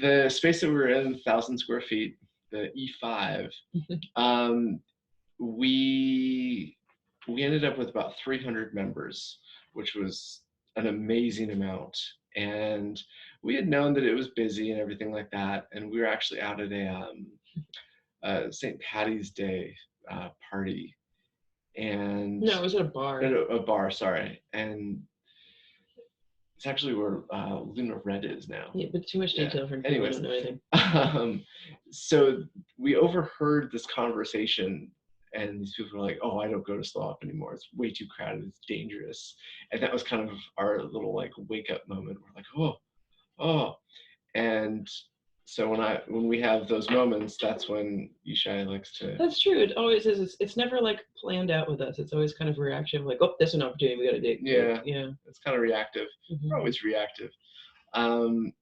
The space that we were in, 1,000 square feet, the E5, we ended up with about 300 members, which was an amazing amount. And we had known that it was busy and everything like that. And we were actually out at a St. Patty's Day party. And no, it was at a bar. A bar, sorry. And it's actually where Luna Red is now. Yeah, but too much detail for people who don't know anything. So we overheard this conversation, and these people were like, "Oh, I don't go to SLO Op anymore. It's way too crowded. It's dangerous." And that was kind of our little like wake up moment. We're like, "Oh," and so when we have those moments, that's when Yishai likes to. That's true. It always is. It's never like planned out with us. It's always kind of reaction, like, "Oh, there's an opportunity. We got to do." Yeah, yeah. It's kind of reactive. Mm-hmm. We're always reactive.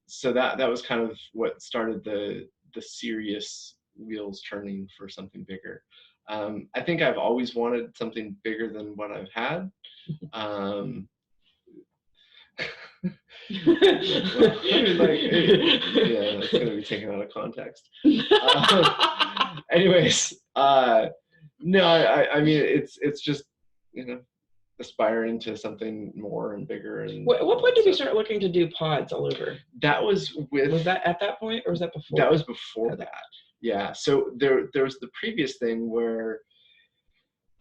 So that was kind of what started the serious wheels turning for something bigger. I think I've always wanted something bigger than what I've had. Well, I mean, like, yeah, that's gonna be taken out of context. Anyways, no, I mean, it's just, you know, aspiring to something more and bigger. And at what point did we start looking to do pods all over? That was that at that point, or was that before? That was before that. Yeah. So there was the previous thing where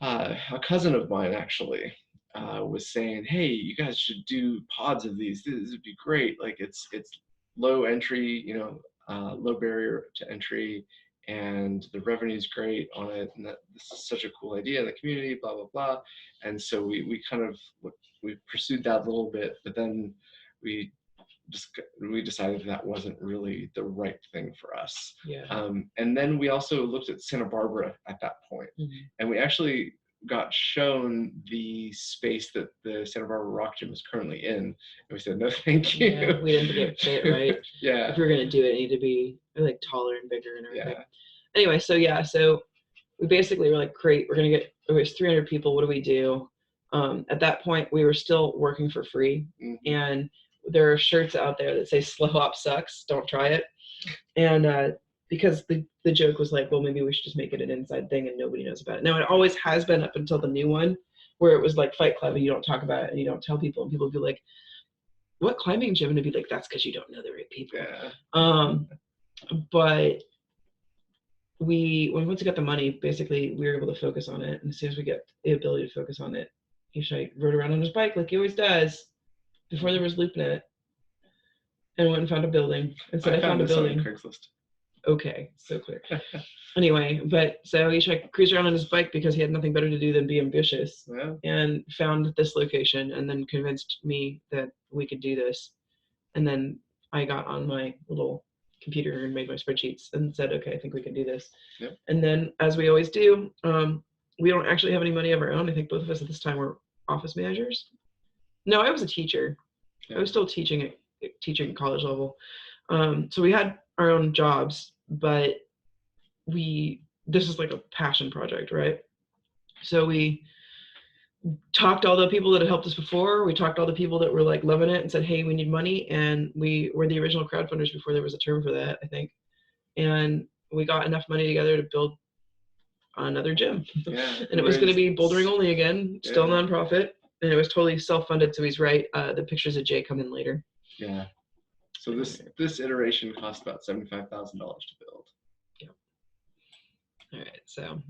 a cousin of mine actually was saying, "Hey, you guys should do pods of these. This would be great. Like it's low entry, you know, low barrier to entry, and the revenue's great on it. And this is such a cool idea in the community, blah blah blah." And so we kind of pursued that a little bit, but then we decided that wasn't really the right thing for us. Yeah. And then we also looked at Santa Barbara at that point, and we actually got shown the space that the Santa Barbara Rock Gym is currently in, and we said no thank you. Yeah, we didn't get fit right. Yeah, if we were going to do it, it needed to be like taller and bigger and everything. Yeah. Anyway, so we basically were like, great, we're going to get, it was 300 people, what do we do? At that point we were still working for free, and there are shirts out there that say SLO Op sucks, don't try it. And because the joke was like, well, maybe we should just make it an inside thing and nobody knows about it. Now, it always has been up until the new one, where it was like Fight Club and you don't talk about it and you don't tell people, and people would be like, what climbing gym? And it'd be like, that's because you don't know the right people. Yeah. But when we once we got the money, basically we were able to focus on it. And as soon as we get the ability to focus on it, Yishai rode around on his bike like he always does before there was LoopNet, and went and found a building and said, I found a building. On Craigslist. Okay, so clear. Anyway, but so Yishai cruised around on his bike because he had nothing better to do than be ambitious, and found this location, and then convinced me that we could do this. And then I got on my little computer and made my spreadsheets and said, okay, I think we can do this. Yep. And then, as we always do, we don't actually have any money of our own. I think both of us at this time were office managers. No, I was a teacher. I was still teaching at college level. So we had our own jobs, but this is like a passion project, right? So we talked to all the people that had helped us before. We talked to all the people that were like loving it and said, hey, we need money. And we were the original crowdfunders before there was a term for that, I think. And we got enough money together to build another gym. Yeah, and it was going to be bouldering only again, still nonprofit. And it was totally self-funded. So he's right. The pictures of Jay come in later. Yeah. So this iteration cost about $75,000 to build. Yeah. All right. So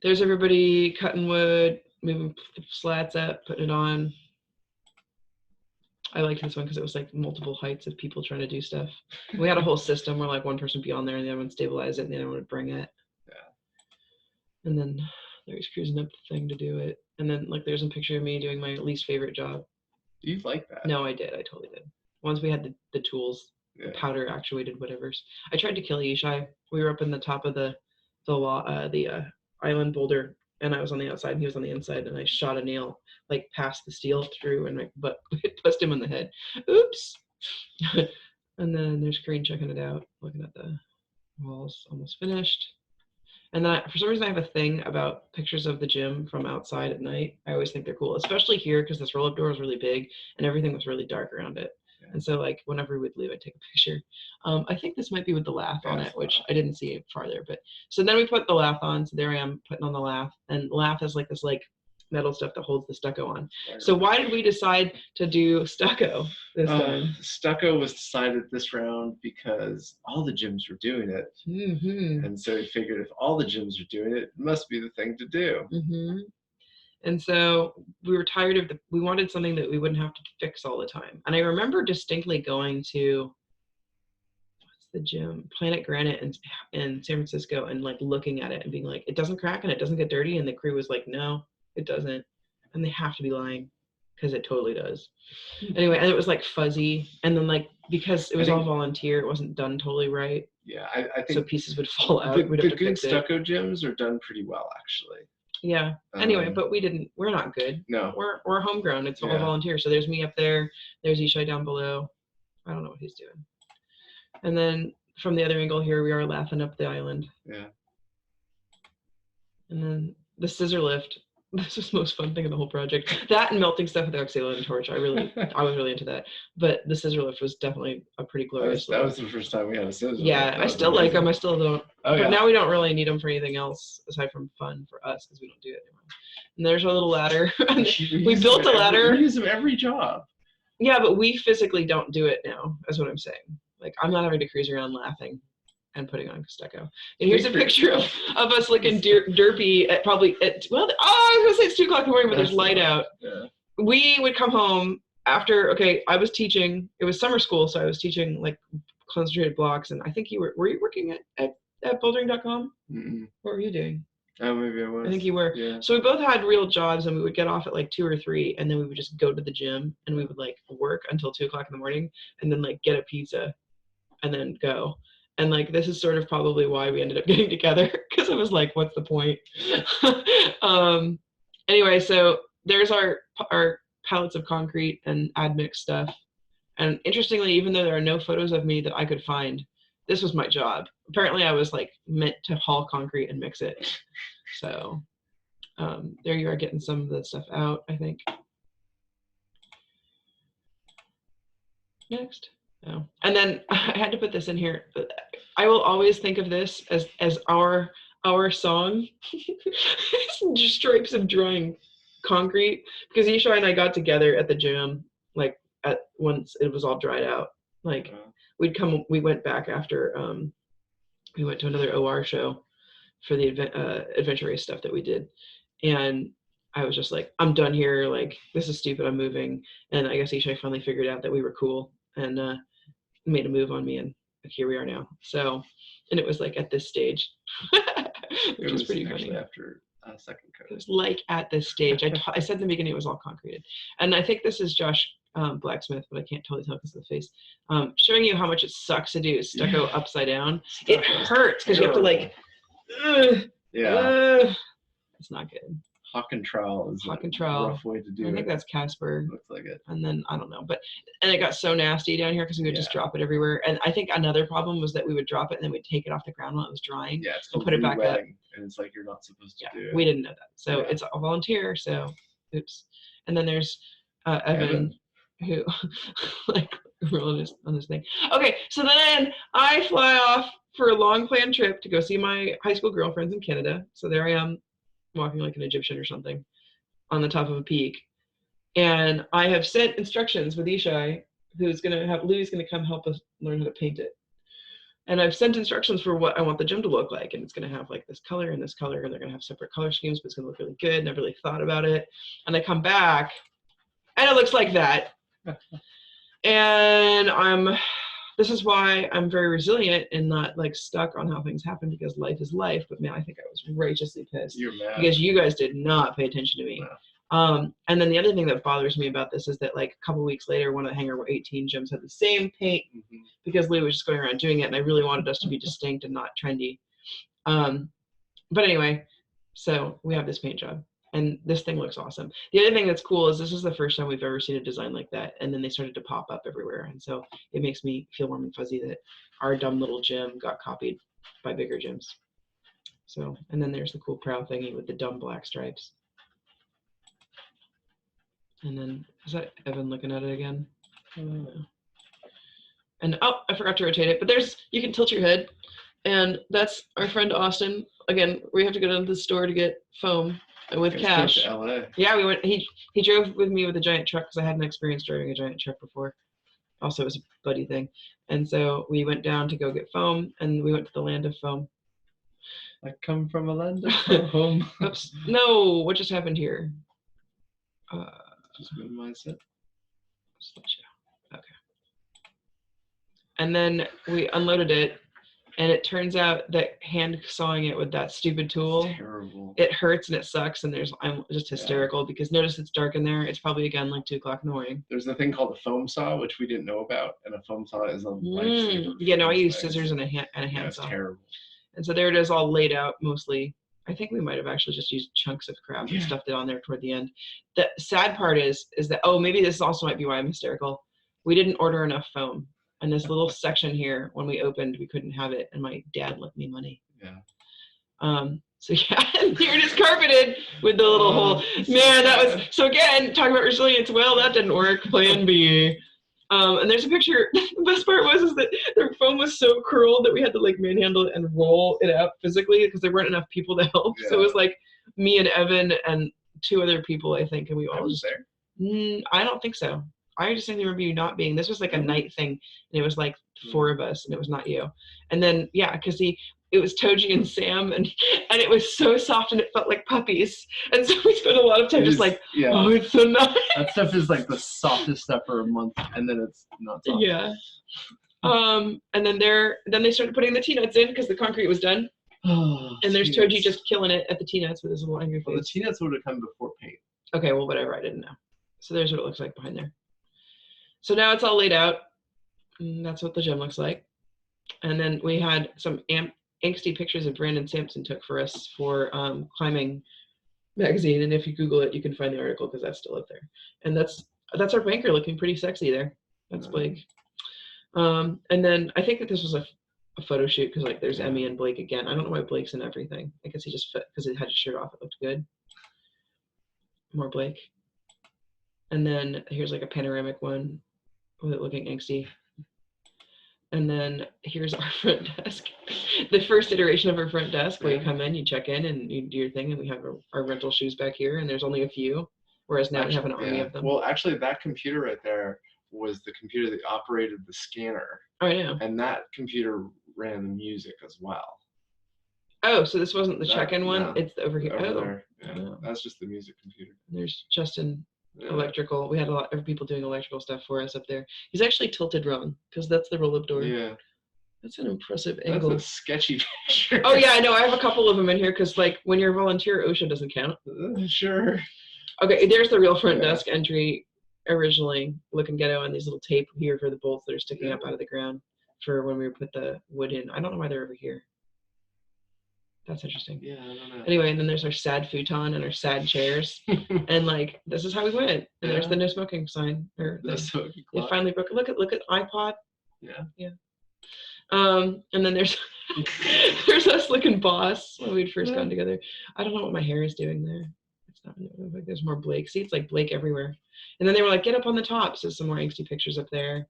there's everybody cutting wood, moving slats up, putting it on. I liked this one because it was like multiple heights of people trying to do stuff. We had a whole system where like one person would be on there and the other one would stabilize it and the other one would bring it. Yeah. And then Larry's cruising up the thing to do it. And then like there's a picture of me doing my least favorite job. You like that? No, I did. I totally did. Once we had the tools, the powder actuated whatevers. I tried to kill Yishai. We were up in the top of the island boulder, and I was on the outside and he was on the inside, and I shot a nail like past the steel through, and but it pushed him in the head. Oops. And then there's Kareen checking it out, looking at the walls, almost finished. And then for some reason I have a thing about pictures of the gym from outside at night. I always think they're cool, especially here because this roll-up door was really big and everything was really dark around it. Yeah. And so like whenever we would leave, I'd take a picture. I think this might be with the lath on it, which I didn't see farther. But so then we put the lath on. So there I am putting on the lath, and lath is like this like metal stuff that holds the stucco on. So why did we decide to do stucco this time? Stucco was decided this round because all the gyms were doing it. And so we figured if all the gyms are doing it, it must be the thing to do. And so we were tired of we wanted something that we wouldn't have to fix all the time. And I remember distinctly going to, what's the gym? Planet Granite in San Francisco, and like looking at it and being like, it doesn't crack and it doesn't get dirty. And the crew was like, no, it doesn't. And they have to be lying because it totally does. Anyway, and it was like fuzzy. And then like, because it was all volunteer, it wasn't done totally right. Yeah, I think so pieces would fall out. The good stucco gyms are done pretty well, actually. Yeah. Anyway, but we're not good. No. We're homegrown. It's all volunteer. So there's me up there. There's Yishai down below. I don't know what he's doing. And then from the other angle here, we are laughing up the island. Yeah. And then the scissor lift. This was the most fun thing in the whole project. That and melting stuff with the oxalate and torch. I was really into that. But the scissor lift was definitely a pretty glorious That was the first time we had a scissor lift. Yeah, I still like them. I still don't. But now we don't really need them for anything else aside from fun for us because we don't do it anymore. And there's our little ladder. We built a ladder. We use them every job. Yeah, but we physically don't do it now. That's what I'm saying. Like, I'm not having to cruise around laughing and putting on stucco. And here's a picture of us looking derpy at I was gonna say it's 2 o'clock in the morning, but there's light out. Yeah. We would come home after, I was teaching, it was summer school, so I was teaching like concentrated blocks, and I think were you working at bouldering.com? What were you doing? Oh, maybe I was. I think you were. Yeah. So we both had real jobs, and we would get off at like 2 or 3, and then we would just go to the gym, and we would like work until 2 o'clock in the morning, and then like get a pizza, and then go. And like, this is sort of probably why we ended up getting together, because it was like, what's the point? Anyway, so there's our pallets of concrete and admix stuff. And interestingly, even though there are no photos of me that I could find, this was my job. Apparently I was like meant to haul concrete and mix it. So there you are, getting some of the stuff out, I think. Next. Oh. And then I had to put this in here. I will always think of this as our song. Just stripes of drying concrete, because Yishai and I got together at the gym like once it was all dried out. Like we went back after we went to another OR show for the adventure race stuff that we did, and I was just like, I'm done here, like this is stupid, I'm moving. And I guess Yishai finally figured out that we were cool and made a move on me, and here we are now. So, and it was like at this stage, which was pretty funny. After second coat. It was like at this stage. I said in the beginning it was all concreted, and I think this is Josh Blacksmith, but I can't totally tell because of the face. Showing you how much it sucks to do stucco upside down. It hurts because you have to like. It's not good. Hawk and trowel is a rough way to do it. I think that's Casper. Looks like it. And then I don't know, and it got so nasty down here because we would just drop it everywhere. And I think another problem was that we would drop it and then we'd take it off the ground while it was drying. Yeah, it's and put it back up. And it's like you're not supposed to do it. We didn't know that, so it's a volunteer. So, oops. And then there's Evan, who like rolling on this thing. Okay, so then I fly off for a long planned trip to go see my high school girlfriends in Canada. So there I am, walking like an Egyptian or something on the top of a peak. And I have sent instructions with Yishai, Lou's gonna come help us learn how to paint it. And I've sent instructions for what I want the gym to look like. And it's gonna have like this color and this color, and they're gonna have separate color schemes, but it's gonna look really good. And I've really thought about it. And I come back and it looks like that. And I'm this is why I'm very resilient and not like stuck on how things happen, because life is life. But man, I think I was righteously pissed. You're mad. Because you guys did not pay attention to me. No. And then the other thing that bothers me about this is that like a couple weeks later, one of the Hangar 18 gyms had the same paint because Lou was just going around doing it, and I really wanted us to be distinct and not trendy. But anyway, so we have this paint job. And this thing looks awesome. The other thing that's cool is this is the first time we've ever seen a design like that. And then they started to pop up everywhere. And so it makes me feel warm and fuzzy that our dumb little gym got copied by bigger gyms. So, and then there's the cool prow thingy with the dumb black stripes. And then, is that Evan looking at it again? And oh, I forgot to rotate it. But there's, you can tilt your head. And that's our friend Austin. Again, we have to go down to the store to get foam. With cash. To LA. Yeah, we went. He drove with me with a giant truck because I hadn't experienced driving a giant truck before. Also, it was a buddy thing, and so we went down to go get foam, and we went to the land of foam. I come from a land of foam. Oops! No, what just happened here? Just minimize it. Okay. And then we unloaded it. And it turns out that hand sawing it with that stupid tool, it's terrible. It hurts and it sucks, and I'm just hysterical because notice it's dark in there. It's probably again like 2 o'clock in the morning. There's a thing called a foam saw, which we didn't know about, and a foam saw is a lifesaver. Yeah, no, I use scissors and a hand saw. It's terrible. And so there it is, all laid out mostly. I think we might have actually just used chunks of crap and stuffed it on there toward the end. The sad part is that, oh, maybe this also might be why I'm hysterical. We didn't order enough foam. And this little section here, when we opened, we couldn't have it, and my dad lent me money. Yeah. So yeah, here it is carpeted with the little hole. Man, that was, so again, talking about resilience, well, that didn't work, plan B. And there's a picture, the best part was that the foam was so curled that we had to like manhandle it and roll it out physically because there weren't enough people to help. Yeah. So it was like me and Evan and 2 other people, I think, and we all was there? I don't think so. I just think remember you not being, this was like a night thing, and it was like 4 of us, and it was not you. And then, yeah, because it was Toji and Sam, and it was so soft, and it felt like puppies. And so we spent a lot of time just like, oh, it's so nice. That stuff is like the softest stuff for a month, and then it's not soft. Yeah. And then they started putting the T-nuts in because the concrete was done. Oh, and there's Toji just killing it at the T-nuts with his little angry face. Well, the T-nuts would have come before paint. Okay, well, whatever, I didn't know. So there's what it looks like behind there. So now it's all laid out, and that's what the gym looks like. And then we had some angsty pictures of Brandon Sampson took for us for Climbing magazine, and if you Google it, you can find the article because that's still up there. And that's our banker looking pretty sexy there. That's Blake. And then I think that this was a photo shoot because like there's Emmy and Blake again. I don't know why Blake's in everything. I guess he just fit because it had his shirt off. It looked good. More Blake. And then here's like a panoramic one with it looking angsty. And then here's our front desk. The first iteration of our front desk where you come in, you check in, and you do your thing, and we have our rental shoes back here, and there's only a few, whereas now we have an army of them. Well, actually, that computer right there was the computer that operated the scanner. Oh, I know. And that computer ran the music as well. Oh, so this wasn't the check-in one? No. It's over here. Over there. Yeah. Oh. That's just the music computer. There's Justin. Electrical. We had a lot of people doing electrical stuff for us up there. He's actually tilted wrong because that's the roll-up door. Yeah. That's an impressive angle. That's a sketchy picture. Oh yeah, I know. I have a couple of them in here because like when you're a volunteer, OSHA doesn't count. Sure. Okay, there's the real front desk entry originally, looking ghetto, and these little tape here for the bolts that are sticking up out of the ground for when we put the wood in. I don't know why they're over here. That's interesting. Yeah, I don't know. Anyway, and then there's our sad futon and our sad chairs. And like, this is how we went. And there's the no smoking sign. Or it finally broke. Look at iPod. Yeah. Yeah. And then there's us looking boss when we'd first gotten together. I don't know what my hair is doing there. It's not like there's more Blake. See, it's like Blake everywhere. And then they were like, get up on the top. So some more angsty pictures up there.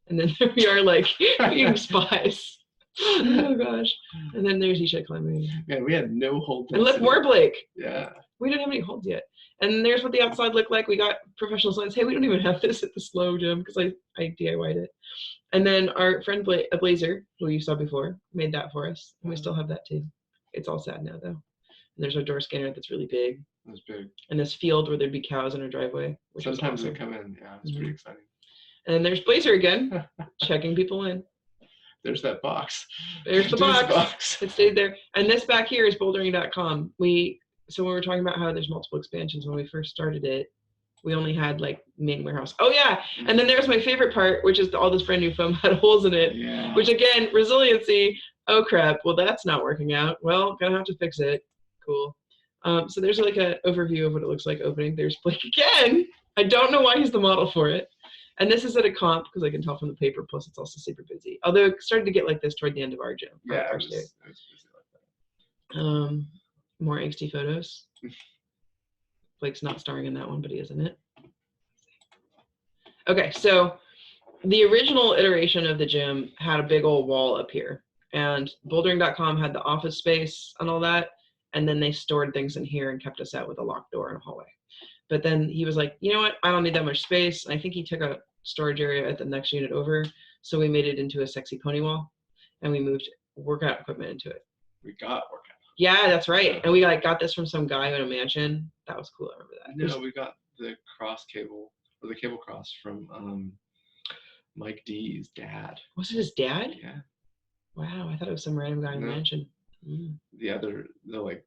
And then there we are like being spies. Oh gosh. And then there's Yishai climbing. Yeah, we had no hold. And look, more Blake. Yeah. We didn't have any holds yet. And there's what the outside looked like. We got professional signs. Hey, we don't even have this at the SLO gym because I DIY'd it. And then our friend Blazer, who you saw before, made that for us. And we still have that too. It's all sad now though. And there's our door scanner that's really big. That's big. And this field where there'd be cows in our driveway. Sometimes they come in. Yeah, it's pretty exciting. And there's Blazer again, checking people in. There's that box. There's the box. It stayed there. And this back here is bouldering.com. So when we were talking about how there's multiple expansions, when we first started it, we only had like main warehouse. Oh yeah, and then there's my favorite part, which is all this brand new foam had holes in it. Yeah. Which again, resiliency. Oh crap! Well, that's not working out. Well, gonna have to fix it. Cool. So there's like an overview of what it looks like opening. There's Blake again. I don't know why he's the model for it. And this is at a comp because I can tell from the paper. Plus, it's also super busy. Although it started to get like this toward the end of our gym. Yeah, I was busy like that. More angsty photos. Blake's not starring in that one, but he is in it. Okay, so the original iteration of the gym had a big old wall up here, and bouldering.com had the office space and all that, and then they stored things in here and kept us out with a locked door and a hallway. But then he was like, you know what, I don't need that much space. And I think he took a storage area at the next unit over, so we made it into a sexy pony wall, and we moved workout equipment into it. We got workout. Yeah, that's right. And we like got this from some guy in a mansion. That was cool. I remember that. No, we got the cross cable, or the cable cross from Mike D's dad. Was it his dad? Yeah. Wow, I thought it was some random guy in a mansion. The like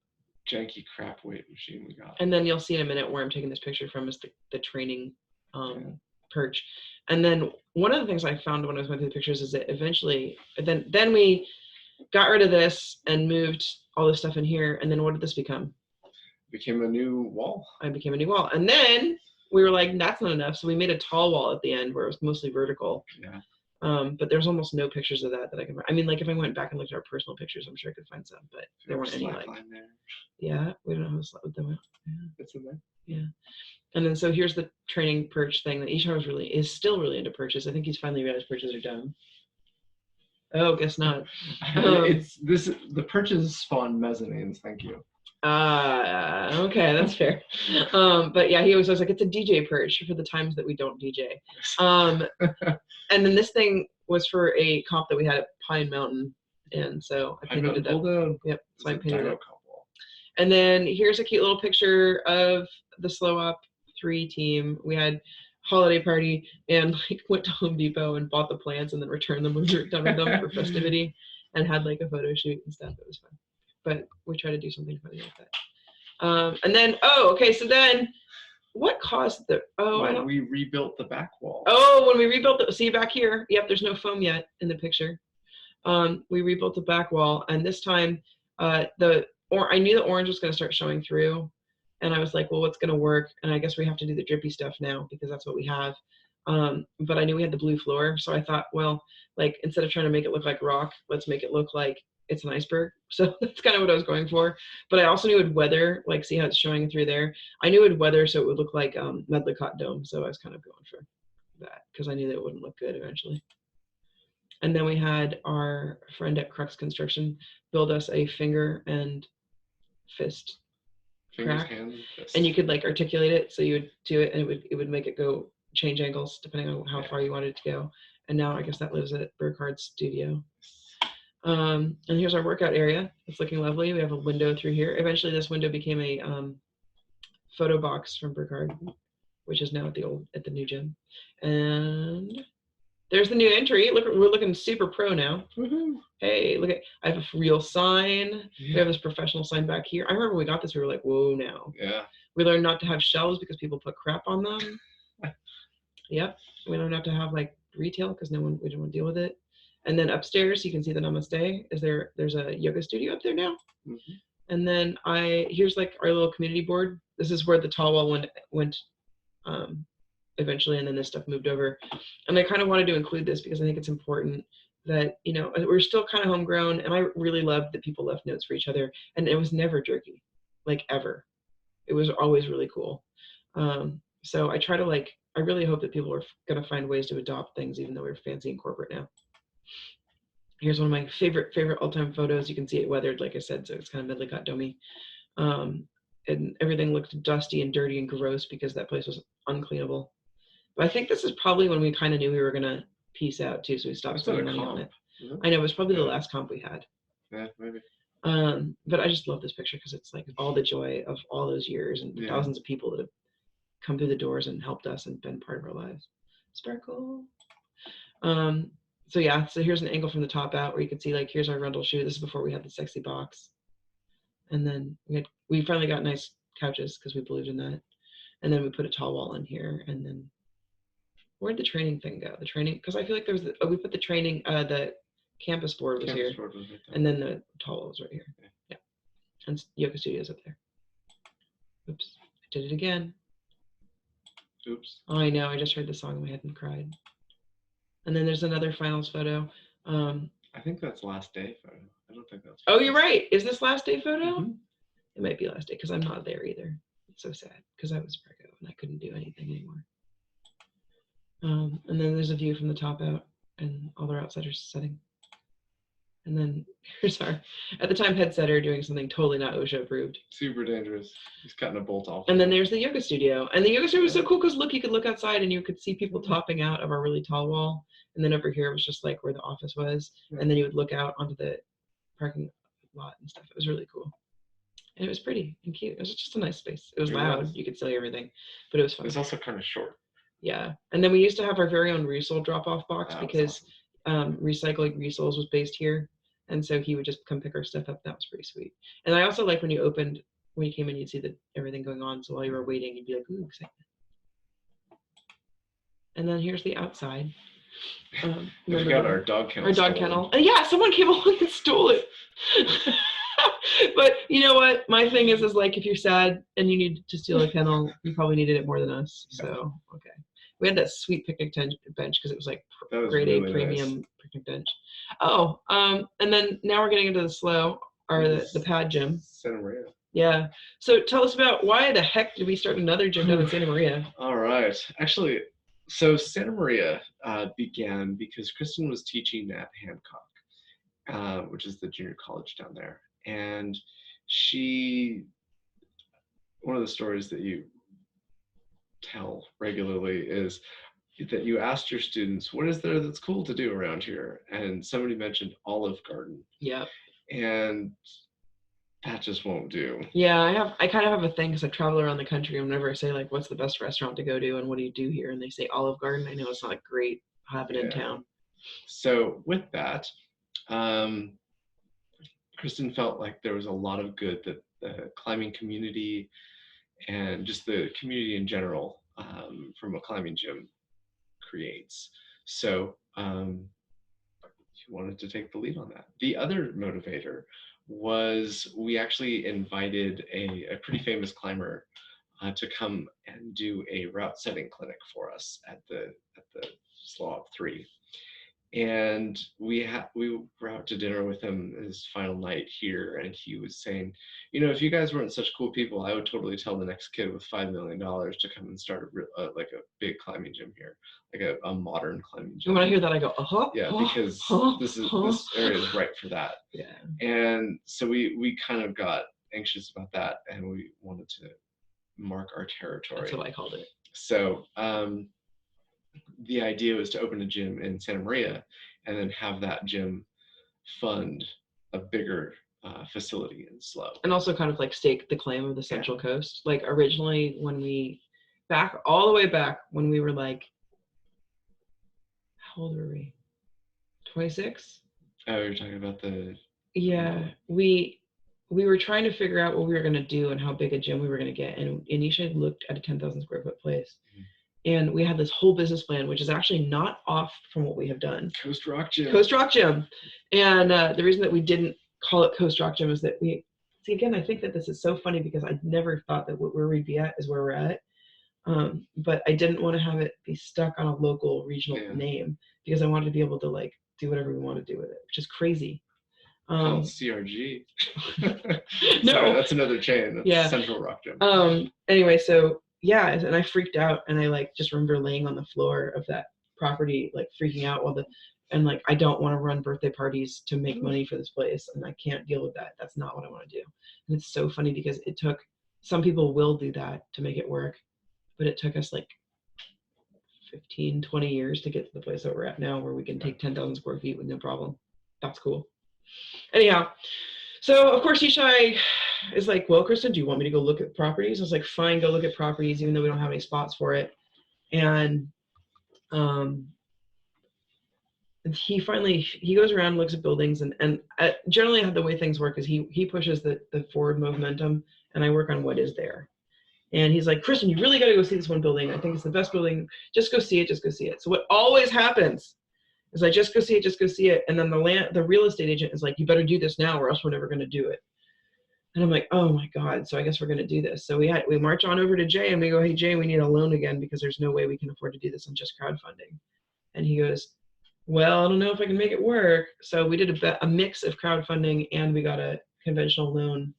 janky crap weight machine we got. And then you'll see in a minute where I'm taking this picture from is the training perch. And then one of the things I found when I was going through the pictures is that eventually, then we got rid of this and moved all this stuff in here. And then what did this become? Became a new wall. I became a new wall. And then we were like, that's not enough. So we made a tall wall at the end where it was mostly vertical. Yeah. But there's almost no pictures of that I can. I mean, like if I went back and looked at our personal pictures, I'm sure I could find some, but there weren't any like. There. Yeah, we don't know how to slap with them. Yeah. It's in there. Yeah. And then so here's the training perch thing that Yishai is still really into perches. I think he's finally realized perches are dumb. Oh, guess not. The perches spawn mezzanines. Thank you. Okay, that's fair. But yeah, he always was like, it's a DJ perch for the times that we don't DJ. And then this thing was for a comp that we had at Pine Mountain, and so I painted it up. Yep, so I painted it up. And then here's a cute little picture of the SLO Op 3 team. We had holiday party and like went to Home Depot and bought the plants and then returned them when we were done with them for festivity, and had like a photo shoot and stuff. It was fun. But we try to do something funny like that. And then, so then what caused when we rebuilt the back wall. Oh, when we rebuilt it, see back here, yep, there's no foam yet in the picture. We rebuilt the back wall, and this time I knew the orange was going to start showing through, and I was like, well, what's going to work? And I guess we have to do the drippy stuff now because that's what we have. But I knew we had the blue floor, so I thought, well, like instead of trying to make it look like rock, let's make it look like it's an iceberg. So that's kind of what I was going for. But I also knew it would weather, like see how it's showing through there. I knew it would weather so it would look like Medlicott Dome. So I was kind of going for that because I knew that it wouldn't look good eventually. And then we had our friend at Crux Construction build us a finger and fist crack. And you could like articulate it. So you would do it and it would make it go change angles depending on how far you wanted it to go. And now I guess that lives at Burkhardt's studio. And here's our workout area. It's looking lovely. We have a window through here. Eventually this window became a photo box from Burkhardt, which is now at the new gym. And there's the new entry. Look, we're looking super pro now. Woohoo. Hey, look at, I have a real sign. Yeah. We have this professional sign back here. I remember when we got this, we were like, whoa now. Yeah. We learned not to have shelves because people put crap on them. Yep. We learned not to have like retail because we didn't want to deal with it. And then upstairs, you can see the Namaste. There's a yoga studio up there now. Mm-hmm. And then here's like our little community board. This is where the tall wall went eventually, and then this stuff moved over. And I kind of wanted to include this because I think it's important that, you know, we're still kind of homegrown, and I really loved that people left notes for each other, and it was never jerky, like ever. It was always really cool. So I try to I really hope that people are going to find ways to adopt things, even though we're fancy and corporate now. Here's one of my favorite all-time photos. You can see it weathered, like I said, so it's kind of Medlicott Domey. And everything looked dusty and dirty and gross because that place was uncleanable. But I think this is probably when we kind of knew we were going to peace out too, so we stopped spending money on it. Mm-hmm. I know, it was probably the last comp we had. Yeah, maybe. But I just love this picture because it's like all the joy of all those years and thousands of people that have come through the doors and helped us and been part of our lives. Sparkle. So yeah, so here's an angle from the top out where you can see like here's our Rundle shoe. This is before we had the sexy box. And then we finally got nice couches because we believed in that. And then we put a tall wall in here. And then where'd the training thing go? The training, because I feel like there was we put the training, the campus board was here. Board was right there. And then the tall wall was right here. Yeah. And yoga studio's up there. Oops, I did it again. Oops. Oh, I know, I just heard the song in my head and cried. And then there's another finals photo. I think that's last day photo. I don't think that's. Oh, you're right. Is this last day photo? Mm-hmm. It might be last day because I'm not there either. It's so sad because I was preggo and I couldn't do anything anymore. And then there's a view from the top out and all their outsiders setting. And then here's our, at the time, head setter doing something totally not OSHA approved. Super dangerous. He's cutting a bolt off. And then there's the yoga studio. And the yoga studio was so cool because look, you could look outside and you could see people topping out of our really tall wall. And then over here was just like where the office was. And then you would look out onto the parking lot and stuff. It was really cool. And it was pretty and cute. It was just a nice space. It was loud. You could see everything, but it was fun. It was also kind of short. Yeah. And then we used to have our very own resole drop-off box because Recycling Resoles was based here. And so he would just come pick our stuff up. That was pretty sweet. And I also like when you came in, you'd see everything going on. So while you were waiting, you'd be like, ooh, excitement. And then here's the outside. We got our dog kennel. Our dog kennel. And yeah, someone came along and stole it. But you know what? My thing is like, if you're sad and you need to steal a kennel, you probably needed it more than us. So, okay. We had that sweet picnic bench because it was like grade A premium picnic bench. Oh, and then now we're getting into the SLO, or the pad gym. Santa Maria. Yeah. So tell us about why the heck did we start another gym down in Santa Maria? All right. Actually, so Santa Maria began because Kristin was teaching at Hancock, which is the junior college down there. And one of the stories that you tell regularly is that you asked your students, what is there that's cool to do around here? And somebody mentioned Olive Garden. Yeah. And that just won't do. Yeah, I kind of have a thing because I travel around the country and whenever I say like, what's the best restaurant to go to and what do you do here? And they say Olive Garden. I know it's not great having in town. So with that, Kristin felt like there was a lot of good that the climbing community and just the community in general from a climbing gym creates. So she wanted to take the lead on that. The other motivator was we actually invited a pretty famous climber to come and do a route setting clinic for us at the SLO Op 3. And we were out to dinner with him his final night here, and he was saying, you know, if you guys weren't such cool people, I would totally tell the next kid with $5 million to come and start like a big climbing gym here, like a modern climbing gym. And when I hear that, I go, yeah, because this area is right for that. Yeah. And so we kind of got anxious about that, and we wanted to mark our territory. That's what I called it. So the idea was to open a gym in Santa Maria and then have that gym fund a bigger facility in SLO. And also kind of like stake the claim of the Central Coast. Like originally all the way back when we were like, how old were we? 26? Oh, you're talking about the... Yeah, we were trying to figure out what we were going to do and how big a gym we were going to get. And Yishai looked at a 10,000 square foot place. Mm-hmm. And we had this whole business plan, which is actually not off from what we have done. Coast Rock Gym. Coast Rock Gym. And the reason that we didn't call it Coast Rock Gym is that again, I think that this is so funny because I never thought that where we'd be at is where we're at. But I didn't want to have it be stuck on a local regional name because I wanted to be able to like do whatever we want to do with it, which is crazy. CRG. No. Sorry, that's another chain. That's Central Rock Gym. Anyway, so yeah, and I freaked out and I like just remember laying on the floor of that property, like freaking out and like, I don't want to run birthday parties to make money for this place. And I can't deal with that. That's not what I want to do. And it's so funny because some people will do that to make it work, but it took us like 15, 20 years to get to the place that we're at now where we can take 10,000 square feet with no problem. That's cool. Anyhow, so of course Yishai is like, well, Kristin, do you want me to go look at properties? I was like, fine, go look at properties, even though we don't have any spots for it. And He goes around, looks at buildings, and generally how the way things work is he pushes the forward momentum, and I work on what is there. And he's like, Kristin, you really got to go see this one building. I think it's the best building. Just go see it. Just go see it. So what always happens is I just go see it. Just go see it. And then the real estate agent is like, you better do this now, or else we're never going to do it. And I'm like, oh my God. So I guess we're going to do this. So we march on over to Jay and we go, hey Jay, we need a loan again because there's no way we can afford to do this on just crowdfunding. And he goes, well, I don't know if I can make it work. So we did a mix of crowdfunding and we got a conventional loan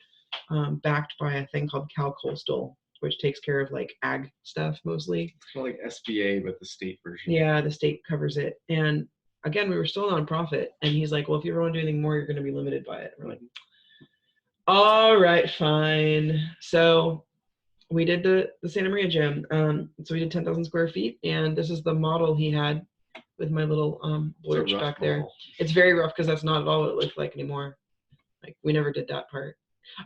backed by a thing called Cal Coastal, which takes care of like ag stuff mostly. It's kind of like SBA, but the state version. Yeah, the state covers it. And again, we were still a nonprofit. And he's like, well, if you ever want to do anything more, you're going to be limited by it. We're like, all right, fine. So we did the Santa Maria gym. So we did 10,000 square feet. And this is the model he had with my little blurch back there. It's very rough because that's not at all what it looked like anymore. Like we never did that part.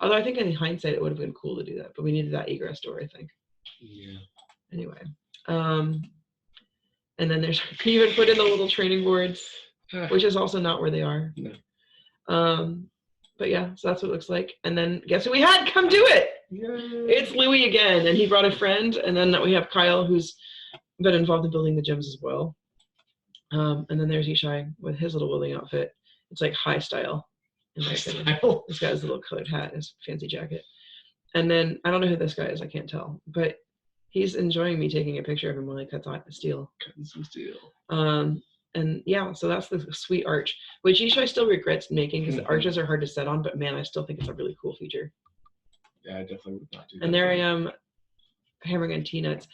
Although I think in hindsight it would have been cool to do that, but we needed that egress door, I think. Yeah. Anyway, and then there's you even put in the little training boards, which is also not where they are. No. But yeah, so that's what it looks like. And then guess who we had come do it? Yay. It's Louis again, and he brought a friend. And then we have Kyle, who's been involved in building the gyms as well. And then there's Yishai with his little building outfit. It's like high style. He's got his little colored hat, his fancy jacket. And then I don't know who this guy is, I can't tell, but he's enjoying me taking a picture of him while he cuts steel. Cutting some steel. And yeah, so that's the sweet arch, which Yishai still regrets making because the arches are hard to set on, but man, I still think it's a really cool feature. Yeah, I definitely would not do that. And there I am hammering on T-nuts.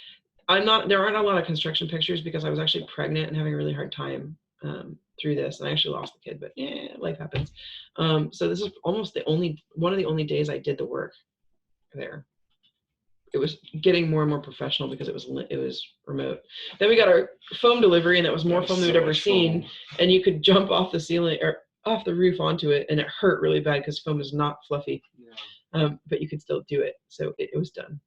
There aren't a lot of construction pictures because I was actually pregnant and having a really hard time through this, and I actually lost the kid, but yeah, life happens. So this is almost one of the only days I did the work there. It was getting more and more professional because it was remote. Then we got our foam delivery, and that was more foam than we'd ever seen. And you could jump off the ceiling or off the roof onto it, and it hurt really bad because foam is not fluffy. No. But you could still do it, so it was done.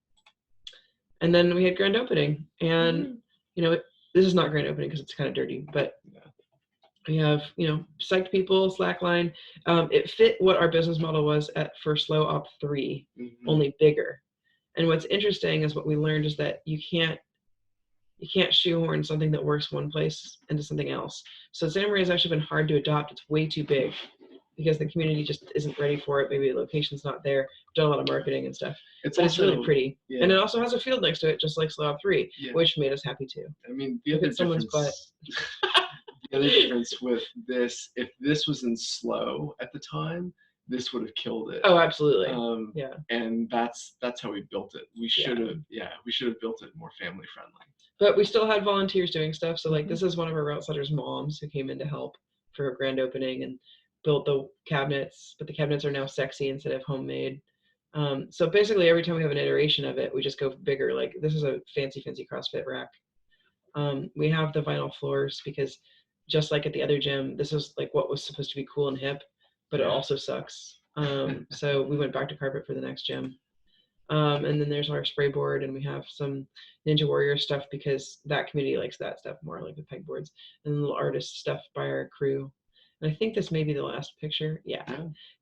And then we had grand opening, and you know, this is not grand opening because it's kind of dirty, but we have, you know, psyched people, slackline. It fit what our business model was for SLO Op 3, only bigger. And what's interesting is what we learned is that you can't shoehorn something that works one place into something else. So Santa Maria has actually been hard to adopt. It's way too big because the community just isn't ready for it. Maybe the location's not there. We've done a lot of marketing and stuff. But it's really pretty. Yeah. And it also has a field next to it, just like SLO Op 3, which made us happy too. I mean, the other difference with this, if this was in SLO at the time, this would have killed it. Oh, absolutely. Yeah. And that's how we built it. We should have built it more family friendly. But we still had volunteers doing stuff. So like this is one of our route setters' moms who came in to help for a grand opening and built the cabinets, but the cabinets are now sexy instead of homemade. So basically every time we have an iteration of it, we just go bigger. Like this is a fancy CrossFit rack. We have the vinyl floors because just like at the other gym, this is like what was supposed to be cool and hip, but it also sucks. So we went back to carpet for the next gym. And then there's our spray board, and we have some Ninja Warrior stuff because that community likes that stuff more, like the pegboards, and little artist stuff by our crew. And I think this may be the last picture. Yeah.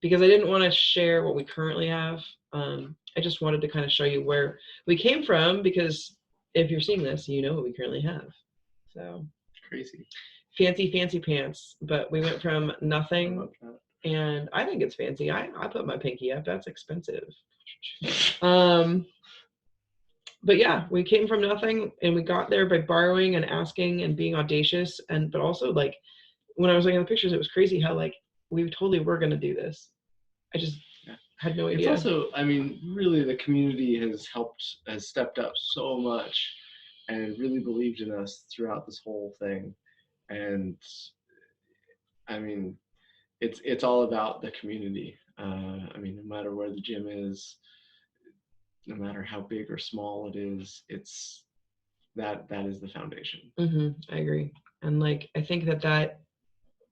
Because I didn't want to share what we currently have. I just wanted to kind of show you where we came from, because if you're seeing this, you know what we currently have. So crazy. Fancy pants. But we went from nothing, and I think it's fancy. I put my pinky up. That's expensive. But yeah, we came from nothing, and we got there by borrowing and asking and being audacious. But also, like, when I was looking at the pictures, it was crazy how, like, we totally were going to do this. I just had no idea. It's also, I mean, really the community has stepped up so much and really believed in us throughout this whole thing. And I mean, it's all about the community. I mean, no matter where the gym is, no matter how big or small it is, it's that is the foundation. I agree. And like, I think that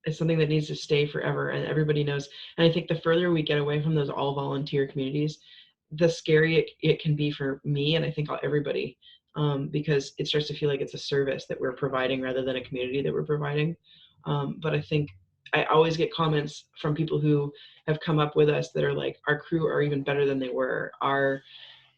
is something that needs to stay forever, and everybody knows. And I think the further we get away from those all volunteer communities, the scary it can be for me, and I think everybody. because it starts to feel like it's a service that we're providing rather than a community that we're providing. But I think I always get comments from people who have come up with us that are like, our crew are even better than they were. Our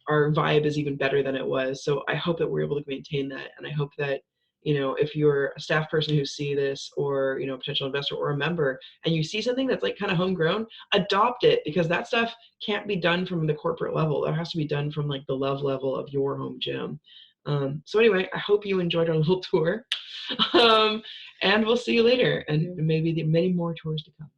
vibe is even better than it was. So I hope that we're able to maintain that. And I hope that, you know, if you're a staff person who see this, or, you know, a potential investor or a member, and you see something that's like kind of homegrown, adopt it, because that stuff can't be done from the corporate level. That has to be done from like the love level of your home gym. So anyway, I hope you enjoyed our little tour. And we'll see you later, and maybe many more tours to come.